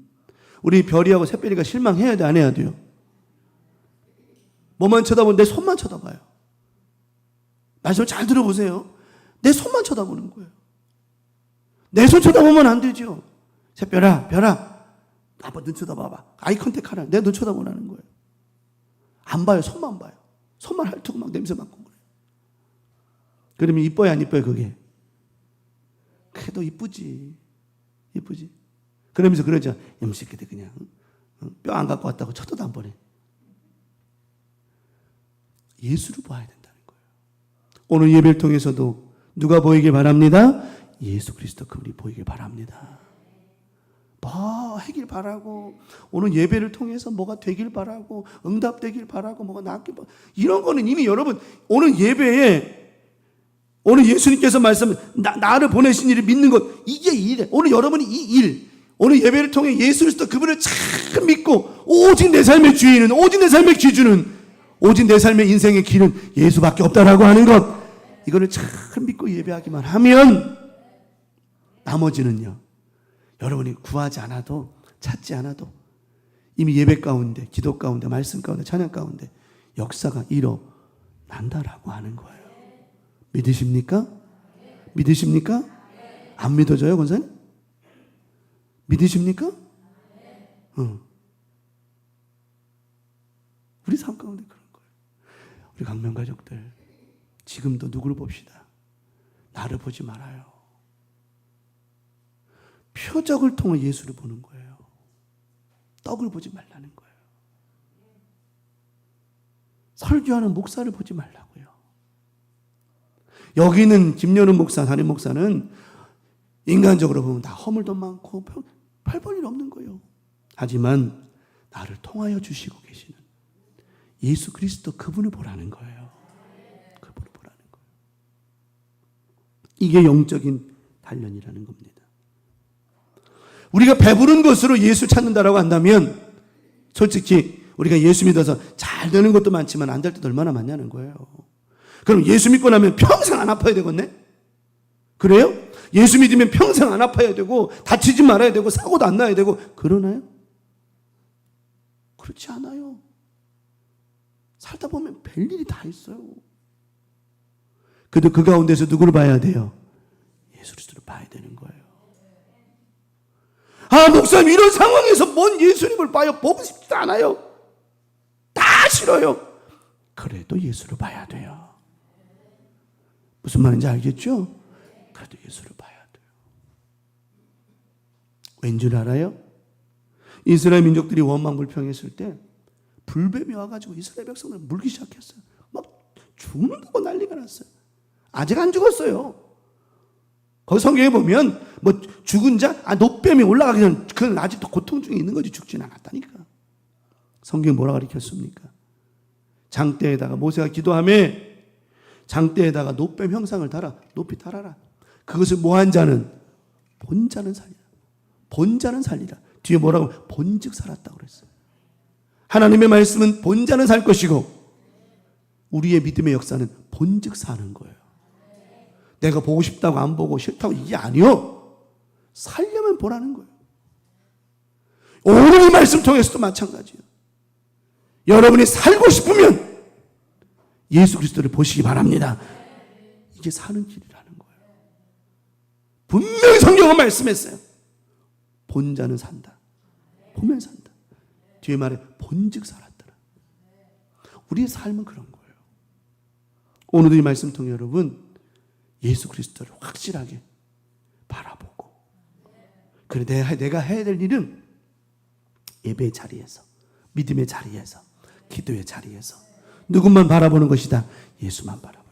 우리 별이하고 새별이가 실망해야 돼 안 해야 돼요? 뭐만 쳐다보면 내 손만 쳐다봐요. 말씀을 잘 들어보세요. 내 손만 쳐다보는 거예요. 내 손 쳐다보면 안 되죠. 새별아, 별아, 아빠 눈 쳐다봐봐. 아이 컨택 하라. 내 눈 쳐다보라는 거예요. 안 봐요. 손만 봐요. 손만 핥고 막 냄새 맡고 그래요. 그러면 이뻐요, 안 이뻐요, 그게? 그래도 이쁘지. 이쁘지. 그러면서 그러죠. 염색해도 그냥 뼈 안 갖고 왔다고 쳐다도 안 보내. 예수를 봐야 된다는 거예요. 오늘 예배를 통해서도 누가 보이길 바랍니다? 예수 그리스도 그분이 보이길 바랍니다. 뭐 하길 바라고 오늘 예배를 통해서 뭐가 되길 바라고 응답되길 바라고 뭐가 낫길 바라고 이런 거는 이미 여러분 오늘 예배에 오늘 예수님께서 말씀, 나를 보내신 일을 믿는 것, 이게 일이래. 오늘 여러분이 이 일, 오늘 예배를 통해 예수 그리스도 그분을 참 믿고 오직 내 삶의 주인은, 오직 내 삶의 기준은, 오직 내 삶의 인생의 길은 예수밖에 없다라고 하는 것, 이거를 참 믿고 예배하기만 하면 나머지는요, 여러분이 구하지 않아도, 찾지 않아도 이미 예배 가운데, 기도 가운데, 말씀 가운데, 찬양 가운데 역사가 일어난다라고 하는 거예요. 믿으십니까? 믿으십니까? 안 믿어져요, 권사님? 믿으십니까? 우리 삶 가운데 그런 거예요. 우리 강명 가족들, 지금도 누구를 봅시다. 나를 보지 말아요. 표적을 통해 예수를 보는 거예요. 떡을 보지 말라는 거예요. 설교하는 목사를 보지 말라고요. 여기는 김연우 목사, 담임 목사는 인간적으로 보면 다 허물도 많고 별 볼 일 없는 거예요. 하지만 나를 통하여 주시고 계시는 예수 그리스도, 그분을 보라는 거예요. 그분을 보라는 거예요. 이게 영적인 단련이라는 겁니다. 우리가 배부른 것으로 예수 찾는다라고 한다면 솔직히 우리가 예수 믿어서 잘 되는 것도 많지만 안 될 때도 얼마나 많냐는 거예요. 그럼 예수 믿고 나면 평생 안 아파야 되겠네? 그래요? 예수 믿으면 평생 안 아파야 되고 다치지 말아야 되고 사고도 안 나야 되고 그러나요? 그렇지 않아요. 살다 보면 별일이 다 있어요. 그래도 그 가운데서 누구를 봐야 돼요? 예수 그리스도를 봐야 되는 거예요. 아, 목사님 이런 상황에서 뭔 예수님을 봐요? 보고 싶지도 않아요. 다 싫어요. 그래도 예수를 봐야 돼요. 무슨 말인지 알겠죠? 그래도 예수를 봐야 돼요. 왠 줄 알아요? 이스라엘 민족들이 원망불평했을 때 불뱀이 와가지고 이스라엘 백성을 물기 시작했어요. 막 죽는다고 난리가 났어요. 아직 안 죽었어요. 거기 성경에 보면 뭐 죽은 자, 노뱀이 올라가기 전 그건 아직도 고통 중에 있는 거지 죽지는 않았다니까. 성경이 뭐라 가르쳤습니까? 장대에다가 모세가 기도하며 장대에다가 노뱀 형상을 달아 높이 달아라. 그것을 모한 자는 본자는 살리라. 본자는 살리라. 뒤에 뭐라고? 본즉 살았다고 그랬어요. 하나님의 말씀은 본자는 살 것이고 우리의 믿음의 역사는 본즉 사는 거예요. 내가 보고 싶다고 안 보고 싫다고 이게 아니요. 살려면 보라는 거예요. 오늘 이 말씀 통해서도 마찬가지예요. 여러분이 살고 싶으면 예수 그리스도를 보시기 바랍니다. 이게 사는 길이라는 거예요. 분명히 성경은 말씀했어요. 본자는 산다. 보면 산다. 뒤에 말해 본즉 살았더라. 우리의 삶은 그런 거예요. 오늘도 이 말씀 통해 여러분 예수 그리스도를 확실하게 바라보고, 그래 내가 해야 될 일은 예배의 자리에서, 믿음의 자리에서, 기도의 자리에서 누군만 바라보는 것이다. 예수만 바라보는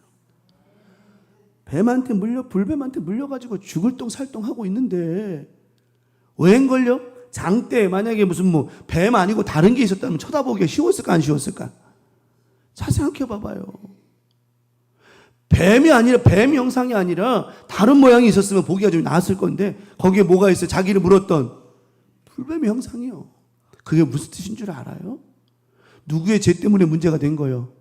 거예요. 불뱀한테 물려가지고 죽을 똥 살똥하고 있는데 웬 걸요? 장대에 만약에 무슨 뱀 아니고 다른 게 있었다면 쳐다보기가 쉬웠을까 안 쉬웠을까? 잘 생각해 봐봐요. 뱀이 형상이 아니라 다른 모양이 있었으면 보기가 좀 나았을 건데 거기에 뭐가 있어요? 자기를 물었던 불뱀의 형상이요. 그게 무슨 뜻인 줄 알아요? 누구의 죄 때문에 문제가 된 거예요?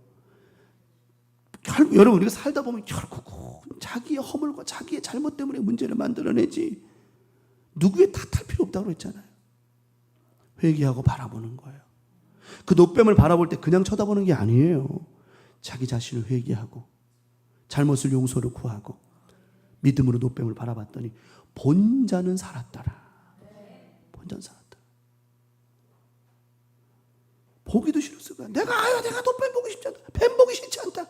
여러분 우리가 살다 보면 결국 자기의 허물과 자기의 잘못 때문에 문제를 만들어내지 누구의 탓할 필요 없다고 그랬잖아요. 회개하고 바라보는 거예요. 그 노뱀을 바라볼 때 그냥 쳐다보는 게 아니에요. 자기 자신을 회개하고 잘못을 용서를 구하고 믿음으로 노뱀을 바라봤더니 본자는 살았더라. 본자는 살았더라. 보기도 싫었을 거야. 내가 노뱀 보기 싫지 않다. 뱀 보기 싫지 않다.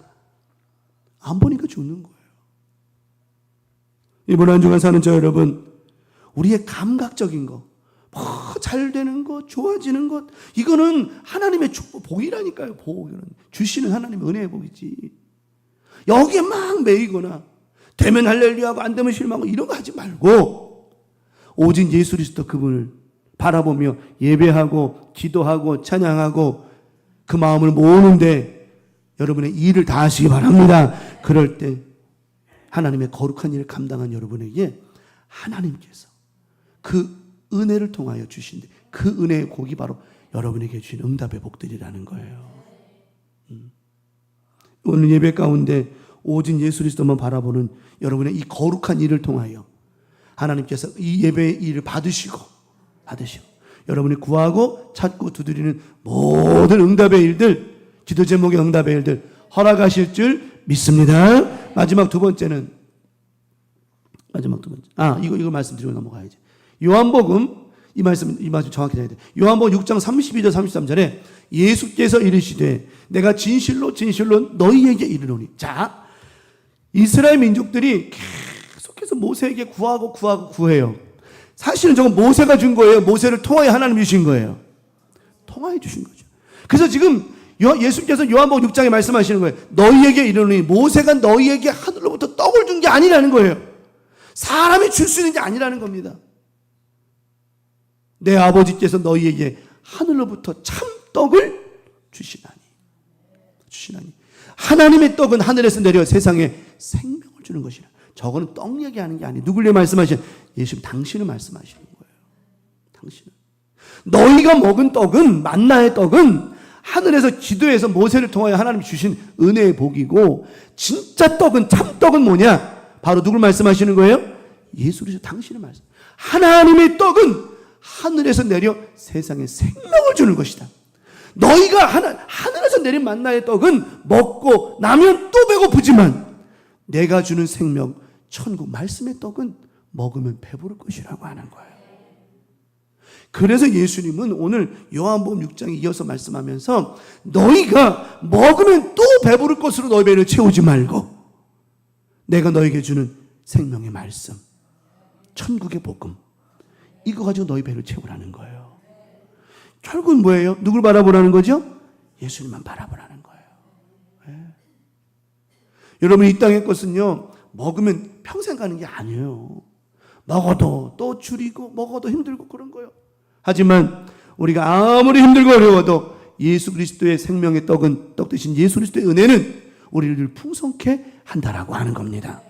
안 보니까 죽는 거예요. 이번 한 주간 사는 저 여러분, 우리의 감각적인 거, 잘 되는 것, 좋아지는 것, 이거는 하나님의 축복, 복이라니까요. 복이는 주시는 하나님의 은혜의 복이지. 여기에 막 매이거나 되면 할렐루야하고 안 되면 실망하고 이런 거 하지 말고 오직 예수 그리스도 그분을 바라보며 예배하고 기도하고 찬양하고 그 마음을 모으는데 여러분의 일을 다 하시기 바랍니다. 그럴 때 하나님의 거룩한 일을 감당한 여러분에게 하나님께서 그 은혜를 통하여 주신 그 은혜의 복이 바로 여러분에게 주신 응답의 복들이라는 거예요. 오늘 예배 가운데 오직 예수 그리스도만 바라보는 여러분의 이 거룩한 일을 통하여 하나님께서 이 예배의 일을 받으시고 여러분이 구하고 찾고 두드리는 모든 응답의 일들, 기도 제목의 응답의 일들 허락하실 줄 믿습니다. 마지막 두 번째. 이거 말씀드리고 넘어가야지. 요한복음 이 말씀 정확히 해야 돼. 요한복음 6장 32절 33절에 예수께서 이르시되 내가 진실로 너희에게 이르노니. 자, 이스라엘 민족들이 계속해서 모세에게 구해요. 사실은 저건 모세가 준 거예요. 모세를 통하여 하나님이 주신 거예요. 통하여 주신 거죠. 그래서 지금 예수께서 요한복음 6장에 말씀하시는 거예요. 너희에게 이르노니 모세가 너희에게 하늘로부터 떡을 준 게 아니라는 거예요. 사람이 줄 수 있는 게 아니라는 겁니다. 내 아버지께서 너희에게 하늘로부터 참떡을 주시나니. 하나님의 떡은 하늘에서 내려 세상에 생명을 주는 것이라. 저거는 떡 얘기하는 게 아니에요. 누굴 말씀하시는? 예수님 당신을 말씀하시는 거예요. 당신은. 너희가 먹은 떡은, 만나의 떡은 하늘에서 지도에서 모세를 통하여 하나님이 주신 은혜의 복이고, 진짜 떡은, 참떡은 뭐냐? 바로 누굴 말씀하시는 거예요? 예수 그리스도 당신을 말씀. 하나님의 떡은 하늘에서 내려 세상에 생명을 주는 것이다. 너희가 하늘에서 내린 만나의 떡은 먹고 나면 또 배고프지만 내가 주는 생명, 천국 말씀의 떡은 먹으면 배부를 것이라고 하는 거예요. 그래서 예수님은 오늘 요한복음 6장에 이어서 말씀하면서 너희가 먹으면 또 배부를 것으로 너희 배를 채우지 말고 내가 너에게 주는 생명의 말씀, 천국의 복음, 이거 가지고 너희 배를 채우라는 거예요. 결국은 뭐예요? 누굴 바라보라는 거죠? 예수님만 바라보라는 거예요. 네. 여러분, 이 땅의 것은요, 먹으면 평생 가는 게 아니에요. 먹어도 또 줄이고 먹어도 힘들고 그런 거예요. 하지만 우리가 아무리 힘들고 어려워도 예수 그리스도의 생명의 떡은, 떡 대신 예수 그리스도의 은혜는 우리를 풍성케 한다라고 하는 겁니다.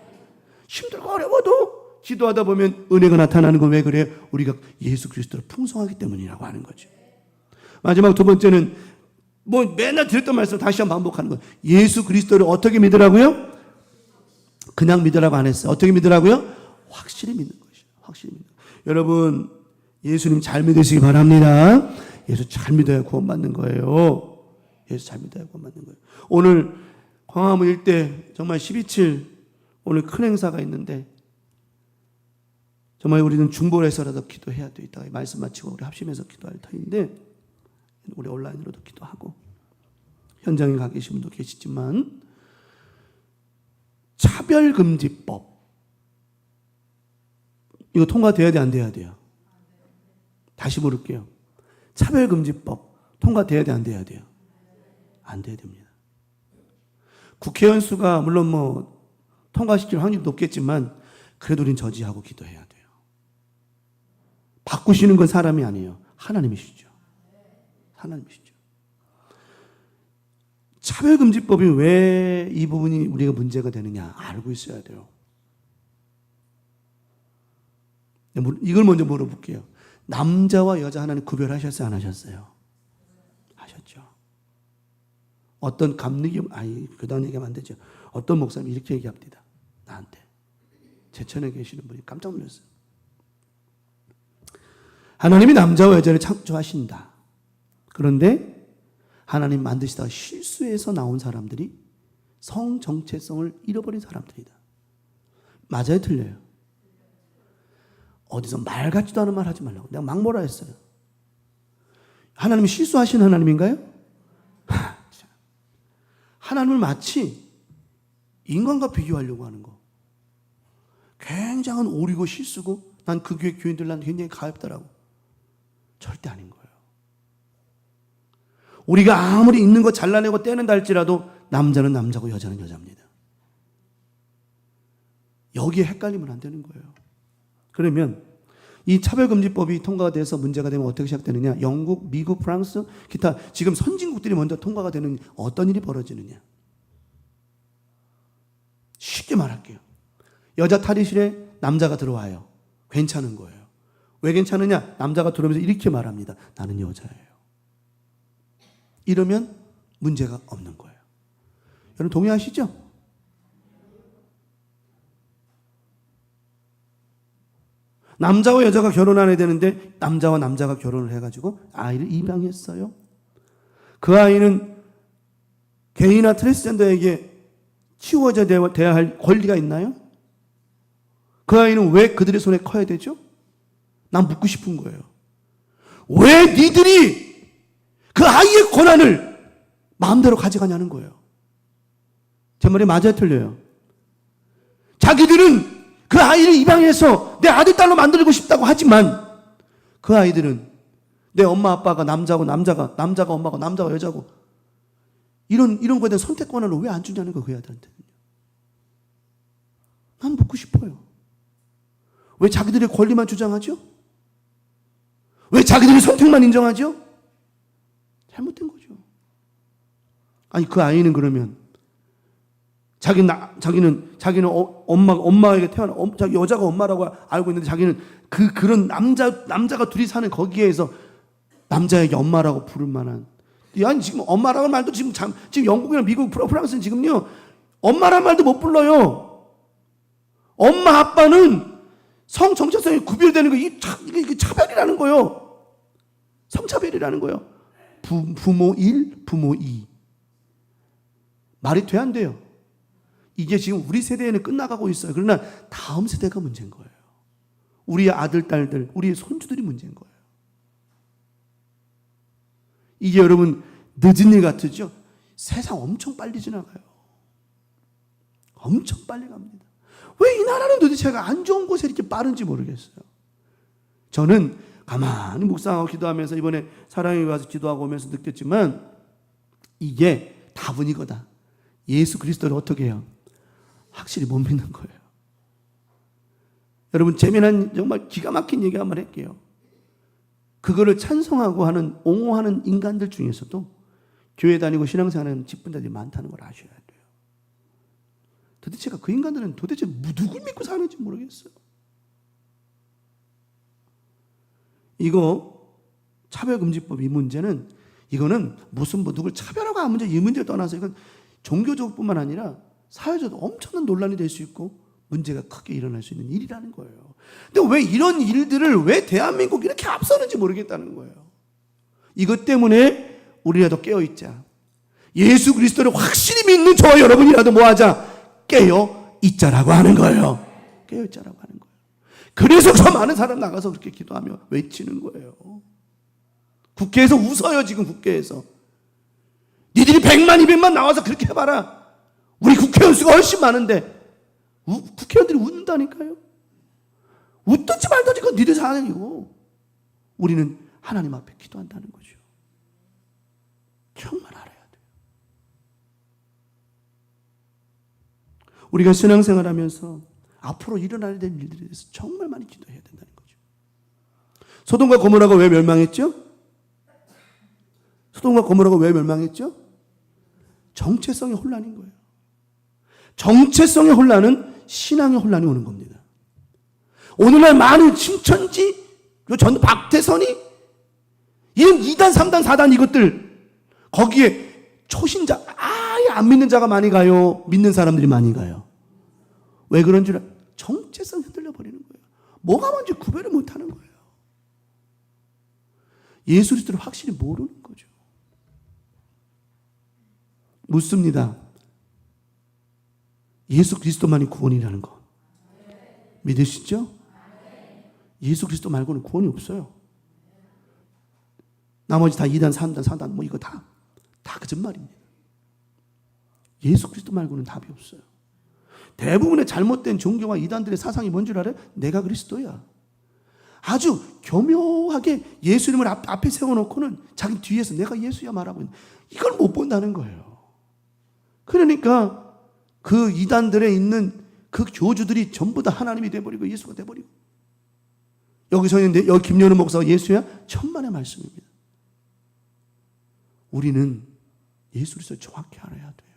힘들고 어려워도 기도하다 보면 은혜가 나타나는 건 왜 그래요? 우리가 예수 그리스도를 풍성하기 때문이라고 하는 거죠. 마지막 두 번째는 맨날 드렸던 말씀 다시 한번 반복하는 거예요. 예수 그리스도를 어떻게 믿으라고요? 그냥 믿으라고 안 했어요. 어떻게 믿으라고요? 확실히 믿는 것이에요. 확실히 믿는 거예요. 여러분, 예수님 잘 믿으시기 바랍니다. 예수 잘 믿어야 구원받는 거예요. 예수 잘 믿어야 구원받는 거예요. 오늘 광화문 일대 정말 12.7 오늘 큰 행사가 있는데 정말 우리는 중보를 해서라도 기도해야 돼. 이따가 말씀 마치고 우리 합심해서 기도할 터인데 우리 온라인으로도 기도하고 현장에 가 계신 분도 계시지만 차별금지법 이거 통과돼야 돼, 안 돼야 돼요? 다시 물을게요. 차별금지법 통과돼야 돼, 안 돼야 돼요? 안 돼야 됩니다. 국회의원 수가 물론 통과시킬 확률이 높겠지만 그래도 우린 저지하고 기도해야 돼요. 바꾸시는 건 사람이 아니에요. 하나님이시죠. 하나님이시죠. 차별금지법이 왜 이 부분이 우리가 문제가 되느냐 알고 있어야 돼요. 이걸 먼저 물어볼게요. 남자와 여자 하나님 구별하셨어요? 안 하셨어요? 하셨죠. 어떤 그다음 얘기하면 안 되죠. 어떤 목사님이 이렇게 얘기합니다. 나한테. 제천에 계시는 분이 깜짝 놀랐어요. 하나님이 남자와 여자를 창조하신다. 그런데 하나님 만드시다가 실수해서 나온 사람들이 성 정체성을 잃어버린 사람들이다. 맞아요, 틀려요? 어디서 말 같지도 않은 말 하지 말라고. 내가 막 뭐라 했어요. 하나님이 실수하신 하나님인가요? 하나님을 마치 인간과 비교하려고 하는 거. 굉장한 오리고 실수고 난 그 교회 교인들 난 굉장히 가엽더라고. 절대 아닌 거예요. 우리가 아무리 있는 거 잘라내고 떼는다 할지라도 남자는 남자고 여자는 여자입니다. 여기에 헷갈리면 안 되는 거예요. 그러면 이 차별금지법이 통과가 돼서 문제가 되면 어떻게 시작되느냐? 영국, 미국, 프랑스, 기타 지금 선진국들이 먼저 통과가 되는 어떤 일이 벌어지느냐? 쉽게 말할게요. 여자 탈의실에 남자가 들어와요. 괜찮은 거예요. 왜 괜찮으냐? 남자가 들어오면서 이렇게 말합니다. 나는 여자예요. 이러면 문제가 없는 거예요. 여러분 동의하시죠? 남자와 여자가 결혼해야 되는데 남자와 남자가 결혼을 해가지고 아이를 입양했어요. 그 아이는 게이나 트랜스젠더에게 치워져야 할 권리가 있나요? 그 아이는 왜 그들의 손에 커야 되죠? 난 묻고 싶은 거예요. 왜 니들이 그 아이의 권한을 마음대로 가져가냐는 거예요. 제 말이 맞아요, 틀려요? 자기들은 그 아이를 입양해서 내 아들, 딸로 만들고 싶다고 하지만 그 아이들은 내 엄마, 아빠가 남자고 남자가 엄마고 남자가 여자고 이런 거에 대한 선택권을 왜 안 주냐는 거예요, 그 아이들한테는. 난 묻고 싶어요. 왜 자기들의 권리만 주장하죠? 왜 자기들의 선택만 인정하죠? 잘못된 거죠. 아니 그 아이는 그러면 자기는 엄마에게 태어나 자기 여자가 엄마라고 알고 있는데 자기는 그런 남자가 둘이 사는 거기에서 남자에게 엄마라고 부를 만한 아니 지금 엄마라는 말도 지금 영국이나 미국 프랑스는 지금요 엄마란 말도 못 불러요. 엄마 아빠는 성 정체성이 구별되는 거 이게 차별이라는 거예요. 성차별이라는 거예요. 부모 1, 부모 2 말이 돼 안 돼요? 이게 지금 우리 세대에는 끝나가고 있어요. 그러나 다음 세대가 문제인 거예요. 우리의 아들, 딸들, 우리의 손주들이 문제인 거예요. 이게 여러분 늦은 일 같으죠? 세상 엄청 빨리 지나가요. 엄청 빨리 갑니다. 왜 이 나라는 도대체가 안 좋은 곳에 이렇게 빠른지 모르겠어요. 저는 가만히 묵상하고 기도하면서 이번에 사랑에 와서 기도하고 오면서 느꼈지만 이게 답은 이거다. 예수 그리스도를 어떻게 해요? 확실히 못 믿는 거예요. 여러분 재미난 정말 기가 막힌 얘기 한번 할게요. 그거를 찬송하고 하는 옹호하는 인간들 중에서도 교회 다니고 신앙생활하는 직분자들이 많다는 걸 아셔야 돼요. 도대체가 그 인간들은 도대체 누굴 믿고 사는지 모르겠어요. 이거 차별금지법 이 문제는 이거는 무슨 누굴 차별하고 한 문제 이 문제를 떠나서 이건 종교적뿐만 아니라 사회적으로 엄청난 논란이 될 수 있고 문제가 크게 일어날 수 있는 일이라는 거예요. 근데 왜 이런 일들을 왜 대한민국이 이렇게 앞서는지 모르겠다는 거예요. 이것 때문에 우리라도 깨어있자. 예수 그리스도를 확실히 믿는 저와 여러분이라도 뭐하자? 깨어있자라고 하는 거예요. 깨어있자라고 하는 거예요. 그래서 저 많은 사람 나가서 그렇게 기도하며 외치는 거예요. 국회에서 웃어요. 지금 국회에서. 니들이 100만 200만 나와서 그렇게 해봐라. 우리 국회의원 수가 훨씬 많은데 국회의원들이 웃는다니까요. 웃든지 말든지 그건 니들 사안이고 우리는 하나님 앞에 기도한다는 거죠. 정말 알아야 돼요. 우리가 신앙생활하면서 앞으로 일어나야 될 일들에 대해서 정말 많이 기도해야 된다는 거죠. 소돔과 고모라가 왜 멸망했죠? 소돔과 고모라가 왜 멸망했죠? 정체성의 혼란인 거예요. 정체성의 혼란은 신앙의 혼란이 오는 겁니다. 오늘날 많은 신천지, 박태선이 이런 2단, 3단, 4단 이것들 거기에 초신자, 아예 안 믿는 자가 많이 가요? 믿는 사람들이 많이 가요? 왜 그런 줄 알아요? 정체성 흔들려 버리는 거예요. 뭐가 뭔지 구별을 못하는 거예요. 예수 그리스도를 확실히 모르는 거죠. 묻습니다. 예수 그리스도만이 구원이라는 거 믿으시죠? 예수 그리스도 말고는 구원이 없어요. 나머지 다 2단, 3단, 4단 뭐 이거 다 거짓말입니다. 예수 그리스도 말고는 답이 없어요. 대부분의 잘못된 종교와 이단들의 사상이 뭔 줄 알아요? 내가 그리스도야. 아주 교묘하게 예수 이름을 앞에 세워놓고는 자기 뒤에서 내가 예수야 말하고 있는 이걸 못 본다는 거예요. 그러니까 그 이단들에 있는 그 교주들이 전부 다 하나님이 돼버리고 예수가 돼버리고 여기서 있는데 여기 김연우 목사가 예수야? 천만의 말씀입니다. 우리는 예수 그리스도를 정확히 알아야 돼요.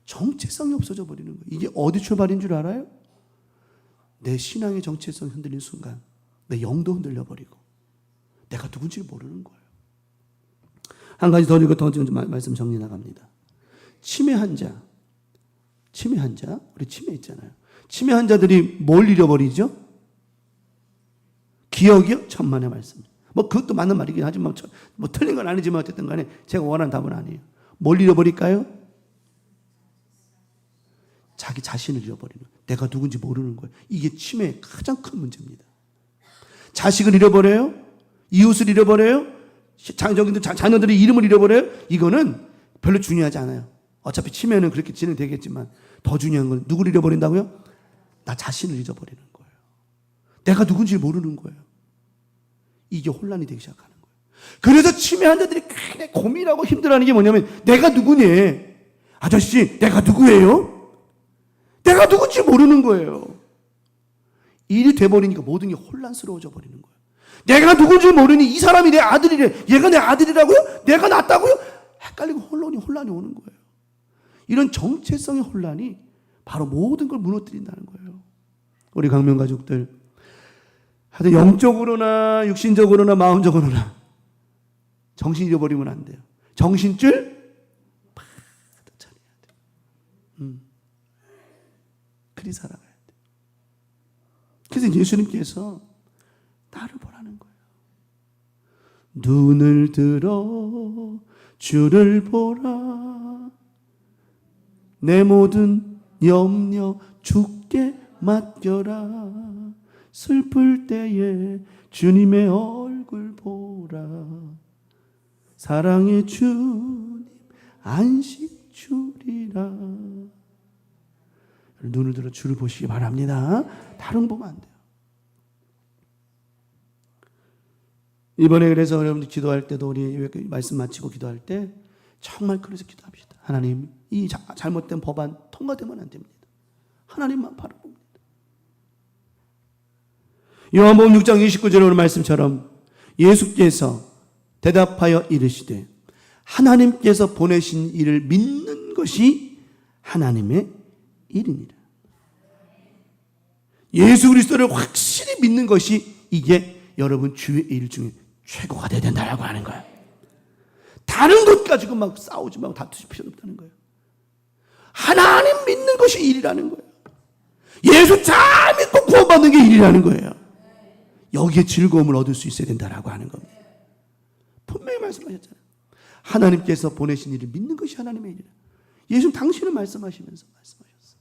정체성이 없어져 버리는 거예요. 이게 어디 출발인 줄 알아요? 내 신앙의 정체성이 흔들린 순간 내 영도 흔들려 버리고 내가 누군지 모르는 거예요. 한 가지 더 읽고 더 말씀 정리 나갑니다. 치매 환자, 우리 치매 있잖아요. 치매 환자들이 뭘 잃어버리죠? 기억이요? 천만의 말씀. 뭐 그것도 맞는 말이긴 하지만 뭐 틀린 건 아니지만 어쨌든 간에 제가 원하는 답은 아니에요. 뭘 잃어버릴까요? 자기 자신을 잃어버리는 거예요. 내가 누군지 모르는 거예요. 이게 치매의 가장 큰 문제입니다. 자식을 잃어버려요? 이웃을 잃어버려요? 자녀들의 이름을 잃어버려요? 이거는 별로 중요하지 않아요. 어차피 치매는 그렇게 진행되겠지만 더 중요한 건 누구를 잃어버린다고요? 나 자신을 잃어버리는 거예요. 내가 누군지 모르는 거예요. 이게 혼란이 되기 시작하는 거예요. 그래서 치매 환자들이 굉장히 고민하고 힘들어하는 게 뭐냐면 내가 누구니? 아저씨 내가 누구예요? 내가 누군지 모르는 거예요. 일이 돼버리니까 모든 게 혼란스러워져 버리는 거예요. 내가 누군지 모르니 이 사람이 내 아들이래. 얘가 내 아들이라고요? 내가 낫다고요? 헷갈리고 혼란이 오는 거예요. 이런 정체성의 혼란이 바로 모든 걸 무너뜨린다는 거예요. 우리 강명 가족들, 하여튼 영적으로나 육신적으로나 마음적으로나 정신 잃어버리면 안 돼요. 정신줄 바짝 차려야 돼요. 그리 살아가야 돼요. 그래서 예수님께서 나를 보라는 거예요. 눈을 들어 주를 보라. 내 모든 염려 주께 맡겨라. 슬플 때에 주님의 얼굴 보라. 사랑의 주님 안식 주리라. 눈을 들어 주를 보시기 바랍니다. 다른 보면 안 돼요. 이번에 그래서 여러분들 기도할 때도 우리 말씀 마치고 기도할 때 정말 그래서 기도합시다. 하나님, 이 잘못된 법안 통과되면 안 됩니다. 하나님만 바라봅니다. 요한복음 6장 29절에 오는 말씀처럼 예수께서 대답하여 이르시되 하나님께서 보내신 이를 믿는 것이 하나님의 일이니라. 예수 그리스도를 확실히 믿는 것이 이게 여러분 주의 일 중에 최고가 되어야 된다라고 하는 거예요. 다른 것 가지고 막 싸우지 말고 다투실 필요 없다는 거예요. 하나님 믿는 것이 일이라는 거예요. 예수 잘 믿고 구원받는 게 일이라는 거예요. 여기에 즐거움을 얻을 수 있어야 된다라고 하는 겁니다. 분명히 말씀하셨잖아요. 하나님께서 보내신 일을 믿는 것이 하나님의 일이라. 예수님 당신은 말씀하시면서 말씀하셨어요.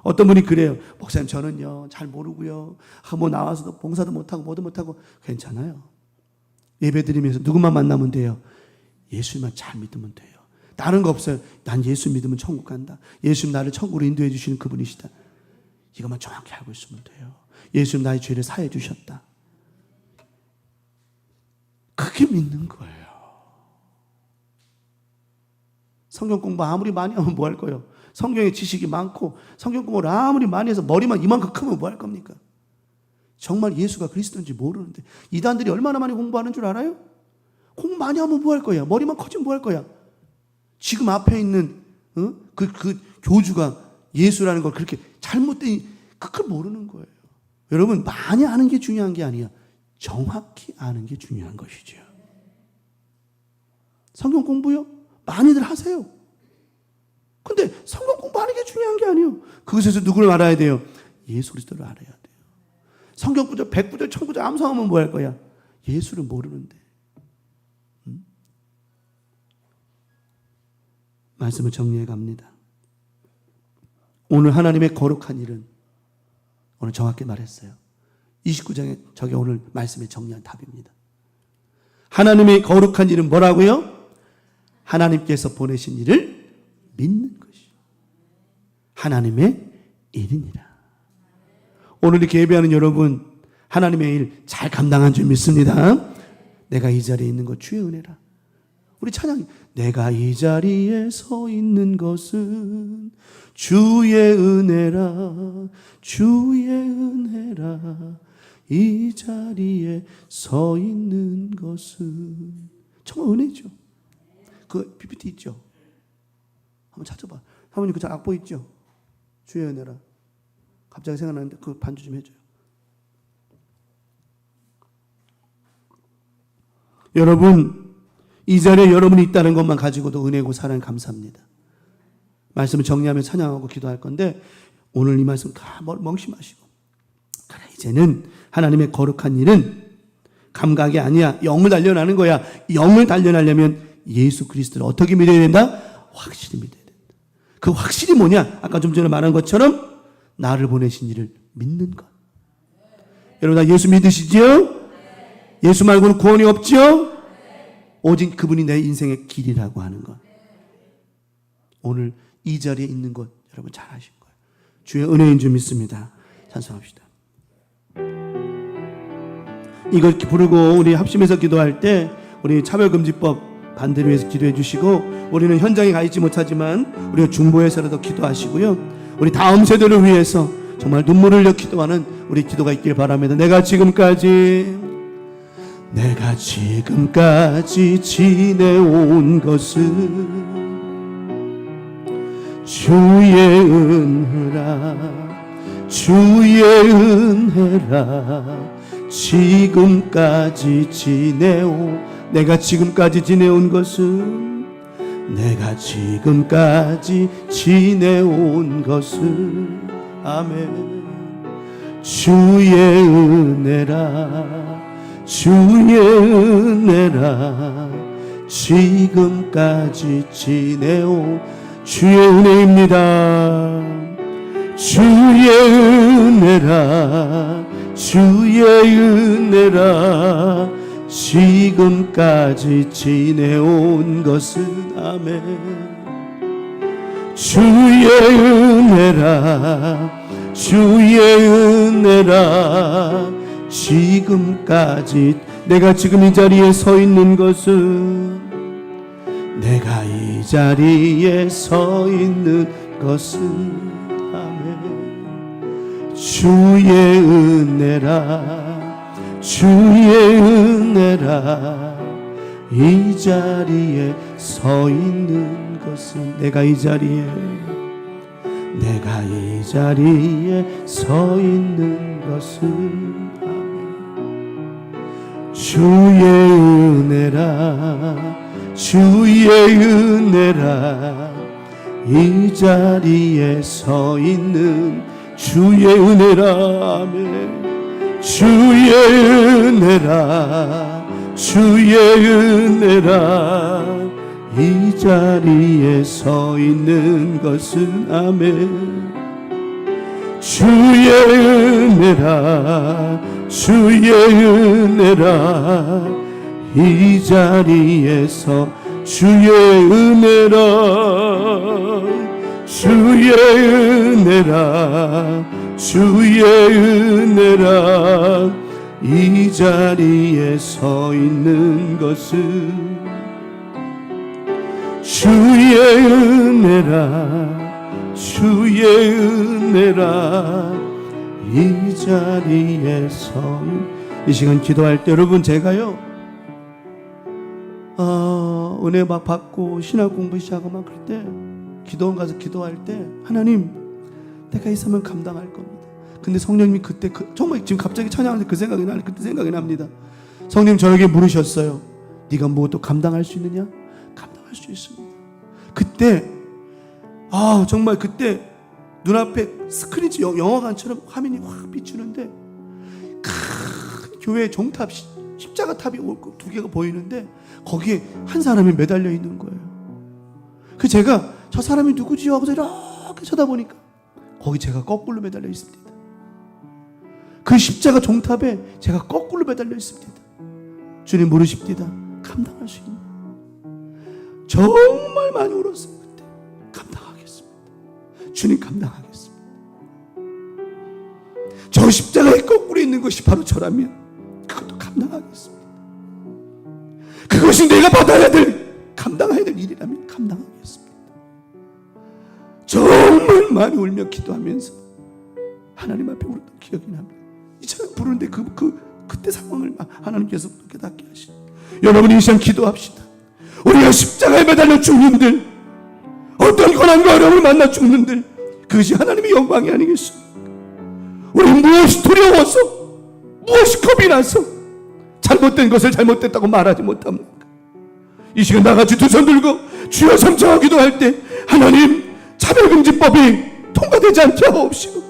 어떤 분이 그래요. 목사님 저는요 잘 모르고요. 뭐 나와서도 봉사도 못하고 뭐도 못하고. 괜찮아요. 예배드리면서 누구만 만나면 돼요. 예수님만 잘 믿으면 돼요. 다른 거 없어요. 난 예수 믿으면 천국 간다. 예수님 나를 천국으로 인도해 주시는 그분이시다. 이것만 정확히 알고 있으면 돼요. 예수님 나의 죄를 사해 주셨다. 그게 믿는 거예요. 성경 공부 아무리 많이 하면 뭐 할 거예요? 성경의 지식이 많고 성경 공부를 아무리 많이 해서 머리만 이만큼 크면 뭐 할 겁니까? 정말 예수가 그리스도인지 모르는데 이단들이 얼마나 많이 공부하는 줄 알아요? 공부 많이 하면 뭐 할 거야? 머리만 커지면 뭐 할 거야? 지금 앞에 있는 그 교주가 예수라는 걸 그렇게 잘못된 그걸 모르는 거예요. 여러분 많이 아는 게 중요한 게 아니야. 정확히 아는 게 중요한 것이죠. 성경 공부요? 많이들 하세요. 근데 성경 공부하는 게 중요한 게 아니에요. 그것에서 누구를 알아야 돼요? 예수 그리스도를 알아야 돼요. 성경 구절, 100구절, 1000구절 암송하면 뭐 할 거야? 예수를 모르는데. 말씀을 정리해 갑니다. 오늘 하나님의 거룩한 일은 오늘 정확히 말했어요. 29장에 저게 오늘 말씀에 정리한 답입니다. 하나님의 거룩한 일은 뭐라고요? 하나님께서 보내신 일을 믿는 것이 하나님의 일이니라. 오늘 이렇게 예배하는 여러분 하나님의 일 잘 감당한 줄 믿습니다. 내가 이 자리에 있는 것 주의 은혜라. 우리 찬양이 내가 이 자리에 서 있는 것은 주의 은혜라. 주의 은혜라. 이 자리에 서 있는 것은 정말 은혜죠. 그 PPT 있죠? 한번 찾아봐. 사모님 그 악보 있죠? 주의 은혜라. 갑자기 생각나는데 그 반주 좀 해줘요. 여러분, 이 자리에 여러분이 있다는 것만 가지고도 은혜고 사랑 감사합니다. 말씀을 정리하며 찬양하고 기도할 건데 오늘 이 말씀 다 멍심하시고, 그래 이제는 하나님의 거룩한 일은 감각이 아니야. 영을 단련하는 거야. 영을 단련하려면 예수 그리스도를 어떻게 믿어야 된다? 확실히 믿어야 된다. 그 확실히 뭐냐? 아까 좀 전에 말한 것처럼 나를 보내신 이를 믿는 것. 여러분 다 예수 믿으시죠? 예수 말고는 구원이 없죠? 오직 그분이 내 인생의 길이라고 하는 것. 오늘 이 자리에 있는 것 여러분 잘 아신 거예요. 주의 은혜인 줄 믿습니다. 찬송합시다. 이걸 부르고 우리 합심해서 기도할 때 우리 차별금지법 반대를 위해서 기도해 주시고, 우리는 현장에 가 있지 못하지만 우리가 중보해서라도 기도하시고요. 우리 다음 세대를 위해서 정말 눈물을 흘려 기도하는 우리 기도가 있길 바랍니다. 내가 지금까지 지내온 것은 주의 은혜라. 내가 지금까지 지내온 것은 아멘. 주의 은혜라. 지금까지 지내온 주의 은혜입니다. 주의 은혜라. 지금까지 지내온 것은 아멘. 주의 은혜라. 지금까지 내가 지금 이 자리에 서 있는 것은 아멘. 주의 은혜라. 이 자리에 서 있는 것은 내가 이 자리에 서 있는 것은 아멘. 주의 은혜라. 이 자리에 서 있는 주의 은혜라. 아멘. 주의 은혜라. 이 자리에 서 있는 것은 아멘. 주의 은혜라. 이 자리에서 주의 은혜라. 이 자리에 서 있는 것은 주의 은혜라. 이 자리에 서 이 시간 기도할 때 여러분 제가요 은혜 막 받고 신학 공부 시작하고 막 그럴 때 기도원 가서 기도할 때 하나님 내가 이 삶을 감당할 겁니다. 근데 성령님이 그때 정말 지금 갑자기 찬양하는데 그 생각이 나요. 그때 생각이 납니다. 성령 저에게 물으셨어요. 네가 무엇도 감당할 수 있느냐? 감당할 수 있습니다. 그때 정말 그때 눈앞에 스크린치 영화관처럼 화면이 확 비추는데 큰 교회 종탑 십자가 탑이 두 개가 보이는데 거기에 한 사람이 매달려 있는 거예요. 그 제가 저 사람이 누구지요? 하고서 이렇게 쳐다보니까 거기 제가 거꾸로 매달려 있습니다. 그 십자가 종탑에 제가 거꾸로 매달려 있습니다. 주님 물으십니다. 감당할 수 있나? 정말 많이 울었어요. 그때 감당하겠습니다. 주님 감당하겠습니다. 저 십자가에 거꾸로 있는 것이 바로 저라면 그것도 감당하겠습니다. 그것이 내가 받아야 될 감당해야 될 일이라면 감당하겠습니다. 정말 많이 울며 기도하면서 하나님 앞에 울었던 기억이 납니다. 이 찬양 부르는데 그때 상황을 하나님께서 깨닫게 하시니 여러분 이 시간 기도합시다. 우리가 십자가에 매달려 주님들 어떤 이런 고난과 어려움을 만나 죽는들 그것이 하나님의 영광이 아니겠습니까? 우리 무엇이 두려워서, 무엇이 겁이 나서 잘못된 것을 잘못됐다고 말하지 못합니까? 이 시간 나같이 두 손 들고 주여 삼창하고 기도할 때 하나님, 차별금지법이 통과되지 않게 하옵시고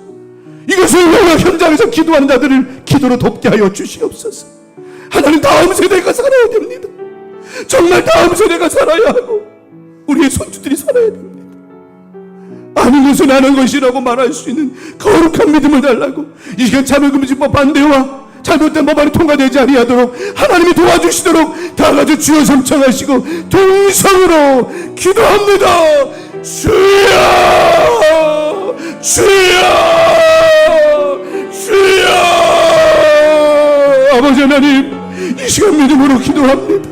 이것을 위하여 현장에서 기도하는 자들을 기도로 돕게 하여 주시옵소서. 하나님, 다음 세대가 살아야 됩니다. 정말 다음 세대가 살아야 하고 우리의 손주들이 살아야 됩니다. 아는 것은 아는 것이라고 말할 수 있는 거룩한 믿음을 달라고 이 시간 차별금지법 반대와 잘못된 법안이 통과되지 아니하도록 하나님이 도와주시도록 다 같이 주여 삼창하시고 동성으로 기도합니다. 주여, 주여, 주여. 아버지 하나님, 이 시간 믿음으로 기도합니다.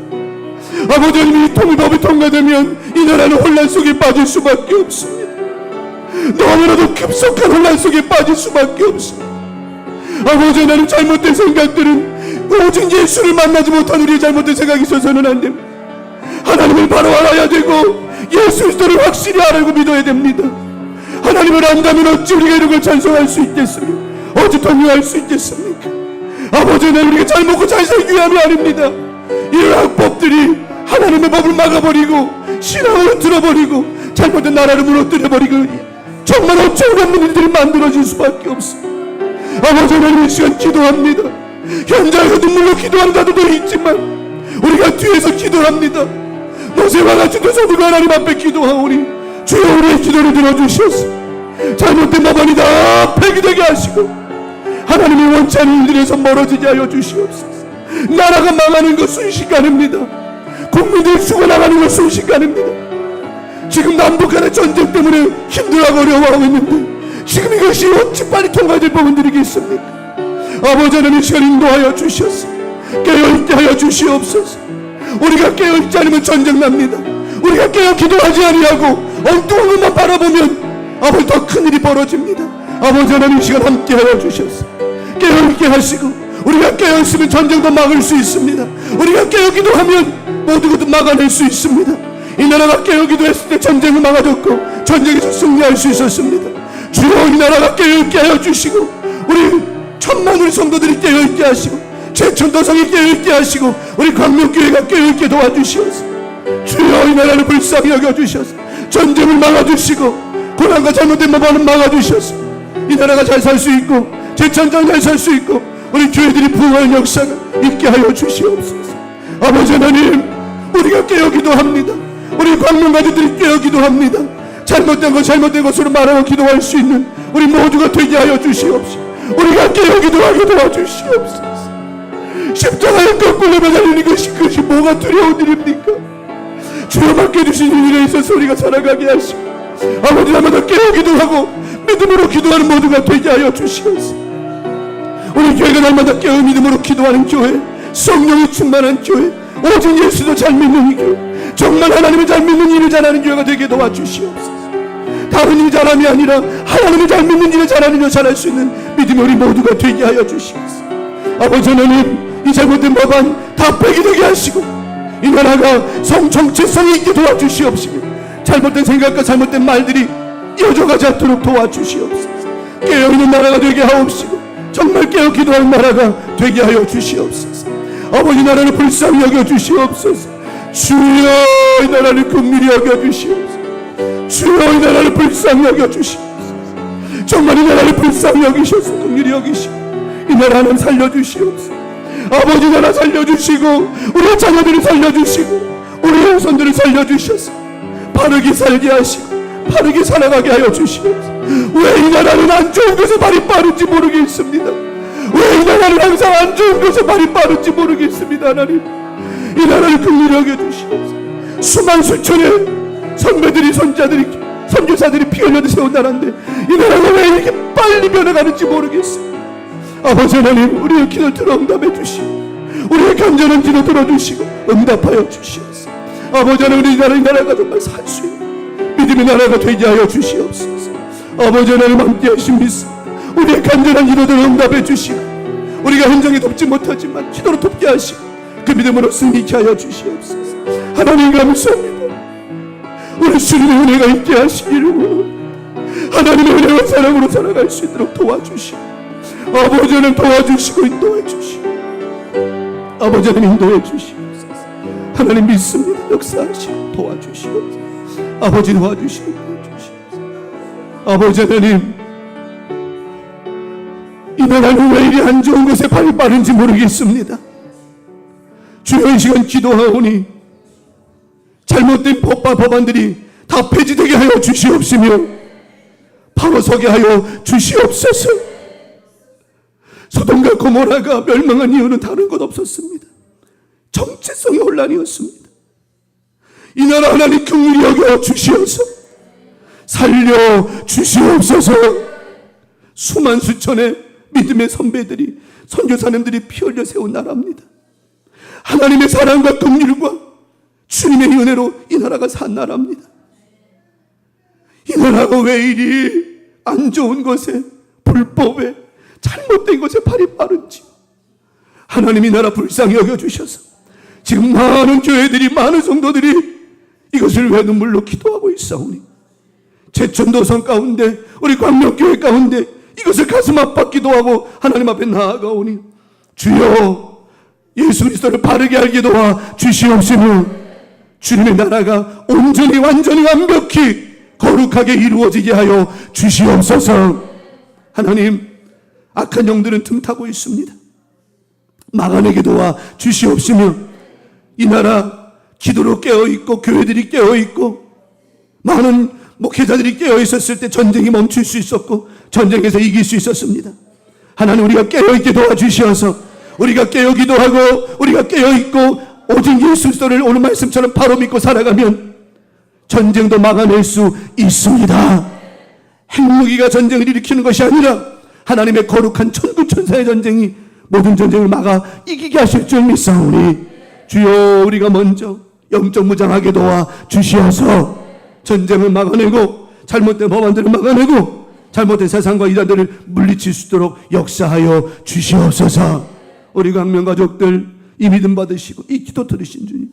아버지 하나님, 이 통일법이 통과되면 이 나라는 혼란 속에 빠질 수밖에 없습니다. 너무나도 급속한 혼란 속에 빠질 수밖에 없습니다. 아버지 하나님, 잘못된 생각들은 오직 예수를 만나지 못한 우리의 잘못된 생각이 있어서는 안 됩니다. 하나님을 바로 알아야 되고 예수 그리스도를 확실히 알고 믿어야 됩니다. 하나님을 안다면 어찌 우리가 이런 걸 찬송할 수 있겠습니까? 어찌 통용할 수 있겠습니까? 아버지 하나님, 우리가 잘 먹고 잘 살기 위함이 아닙니다. 이런 악법들이 하나님의 법을 막아버리고 신앙을 들어버리고 잘못된 나라를 무너뜨려버리고 정말 어처구니 없는 일들이 만들어질 수밖에 없습니다. 아버지 하나님, 이 시간 기도합니다. 현장에서 눈물로 기도하는 자들도 있지만 우리가 뒤에서 기도합니다. 모세와 같이 두 손으로 하나님 앞에 기도하오니 주여 우리의 기도를 들어주시옵소서. 잘못된 법안이 다 폐기되게 하시고 하나님이 원치 않은 일들에서 멀어지게 하여 주시옵소서. 나라가 망하는 것 순식간입니다. 국민들이 죽어나가는 것 순식간입니다. 지금 남북 간의 전쟁 때문에 힘들어하고 어려워하고 있는데 지금 이것이 어찌 빨리 통과될 부분들이겠습니까? 아버지 하나님, 이 시간 인도하여 주시옵소서. 깨어있게 하여 주시옵소서. 우리가 깨어있지 않으면 전쟁 납니다. 우리가 깨어 기도하지 아니하고 엉뚱한 것만 바라보면 아버지 더 큰일이 벌어집니다. 아버지 하나님, 이 시간 함께 하여 주시옵소서. 깨어있게 하시고 우리가 깨어있으면 전쟁도 막을 수 있습니다. 우리가 깨어 기도하면 모든 것도 막아낼 수 있습니다. 이 나라가 깨어 기도했을 때 전쟁을 막아줬고 전쟁에서 승리할 수 있었습니다. 주여, 이 나라가 깨어있게 하여 주시고 우리 천만 우리 성도들이 깨어있게 하시고 제천도성이 깨어있게 하시고 우리 광명교회가 깨어있게 도와주시옵소서. 주여, 이 나라를 불쌍히 여겨주셔서 전쟁을 막아주시고 고난과 잘못된 법안을 막아주셔서 이 나라가 잘 살 수 있고 제천장 잘 살 수 있고 우리 교회들이 부흥하는 역사가 있게 하여 주시옵소서. 아버지 하나님, 우리가 깨어 기도합니다. 우리 광명가족들이 깨어 기도합니다. 잘못된 것 잘못된 것으로 말하고 기도할 수 있는 우리 모두가 되게 하여 주시옵소서. 우리가 깨어 기도하게 도와주시옵소서. 십자가에 거꾸로 매달리는 것이 그것이 뭐가 두려운 일입니까? 주여, 맡겨주신 일에 있어서 우리가 살아가게 하시고 아버지 날마다 깨어 기도하고 믿음으로 기도하는 모두가 되게 하여 주시옵소서. 우리 교회가 날마다 깨어 믿음으로 기도하는 교회, 성령이 충만한 교회, 오직 예수도 잘 믿는 교회, 정말 하나님을 잘 믿는 일을 잘하는 교회가 되게 도와주시옵소서. 다른 일 잘함이 아니라 하나님을 잘 믿는 일을 잘하는 일 잘할 수 있는 믿음이 우리 모두가 되게 하여 주시옵소서. 아버지 하나님, 이 잘못된 법안 다 폐기되게 하시고 이 나라가 정체성이 있게 도와주시옵시고 잘못된 생각과 잘못된 말들이 이어져가지 않도록 도와주시옵소서. 깨어있는 나라가 되게 하옵시고 정말 깨어 기도하는 나라가 되게 하여 주시옵소서. 아버지, 나라를 불쌍히 여겨주시옵소서. 주여, 이 나라를 긍휼히 여겨주시옵소서. 주여, 이 나라를 불쌍히 여겨주시옵소서. 정말 이 나라를 불쌍히 여기셔서 긍휼히 여기시고 이 나라 하나님 살려주시옵소서. 아버지, 나라 살려주시고 우리 자녀들을 살려주시고 우리 후손들을 살려주셔서 바르게 살게 하시고 바르게 살아가게 하여 주시옵소서. 왜 이 나라는 안 좋은 것에 발이 빠른지 모르겠습니다. 왜 이 나라는 항상 안 좋은 것에 발이 빠른지 모르겠습니다. 하나님, 이 나라를 긍휼히 여겨주시옵소서. 수만 수천의 선배들이 선자들이 선교사들이 피 흘려 세운 나라인데 이 나라가 왜 이렇게 빨리 변해가는지 모르겠습니다. 아버지 하나님, 우리의 기도를 들어 응답해 주시고 우리의 간절한 기도 들어주시고 응답하여 주시옵소서. 아버지 하나님, 우리 이 나라가 정말 살 수 있는 믿음의 나라가 되게 하여 주시옵소서. 아버지 하나님, 함께 하신 믿습니다. 우리의 간절한 기도들을 응답해 주시고 우리가 현장에 돕지 못하지만 기도로 돕게 하시고 그 믿음으로 승리케 하여 주시옵소서. 하나님 감사합니다. 오늘 주님의 은혜가 있게 하시기를 원합니다. 하나님의 은혜와 사랑으로 살아갈 수 있도록 도와주시고, 아버지 하나님 도와주시고 인도해 주시고, 아버지 하나님 인도해 주시옵소서. 하나님 믿습니다. 역사하시고 도와주시옵소서. 아버지 도와주시고 도와주시옵소서. 아버지 하나님, 이 나라는 왜 이리 안 좋은 것에 발이 빠른지 모르겠습니다. 주여, 이 시간 기도하오니 잘못된 법과 법안들이 다 폐지되게 하여 주시옵시며 바로 서게 하여 주시옵소서. 소돔과 고모라가 멸망한 이유는 다른 것 없었습니다. 정체성의 혼란이었습니다. 이 나라 하나님 긍휼히 여겨 주시옵소서. 살려 주시옵소서. 수만 수천의 믿음의 선배들이, 선교사님들이 피 흘려 세운 나라입니다. 하나님의 사랑과 긍휼과 주님의 은혜로 이 나라가 산 나라입니다. 이 나라가 왜 이리 안 좋은 것에, 불법에, 잘못된 것에 발이 빠른지 하나님 이 나라 불쌍히 여겨주셔서 지금 많은 교회들이, 많은 성도들이 이것을 왜 눈물로 기도하고 있사오니, 제천도성 가운데, 우리 광명교회 가운데 이것을 가슴 아파 기도하고 하나님 앞에 나아가오니, 주여 예수 그리스도를 바르게 알게 도와 주시옵시며 주님의 나라가 온전히 완전히 완벽히 거룩하게 이루어지게 하여 주시옵소서. 하나님, 악한 영들은 틈타고 있습니다. 막아내게 도와 주시옵시며 이 나라 기도로 깨어있고 교회들이 깨어있고 많은 목회자들이 깨어있었을 때 전쟁이 멈출 수 있었고 전쟁에서 이길 수 있었습니다. 하나님, 우리가 깨어있게 도와주시어서 우리가 깨어 기도하고 우리가 깨어있고 오직 예수 그리스도를 오늘 말씀처럼 바로 믿고 살아가면 전쟁도 막아낼 수 있습니다. 핵무기가 전쟁을 일으키는 것이 아니라 하나님의 거룩한 천군천사의 전쟁이 모든 전쟁을 막아 이기게 하실 줄 믿사오니, 주여 우리가 먼저 영적 무장하게 도와 주시어서 전쟁을 막아내고 잘못된 법안들을 막아내고 잘못된 세상과 이단들을 물리칠 수 있도록 역사하여 주시옵소서. 우리 강명 가족들 이 믿음 받으시고 이 기도 들으신 주님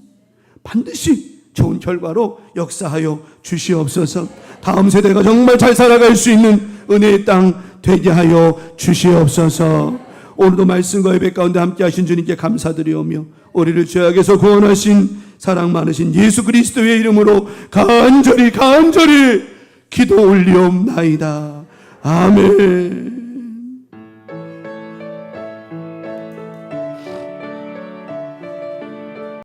반드시 좋은 결과로 역사하여 주시옵소서. 다음 세대가 정말 잘 살아갈 수 있는 은혜의 땅 되게 하여 주시옵소서. 오늘도 말씀과 예배 가운데 함께 하신 주님께 감사드리오며 우리를 죄악에서 구원하신 사랑 많으신 예수 그리스도의 이름으로 간절히 기도 올리옵나이다. 아멘.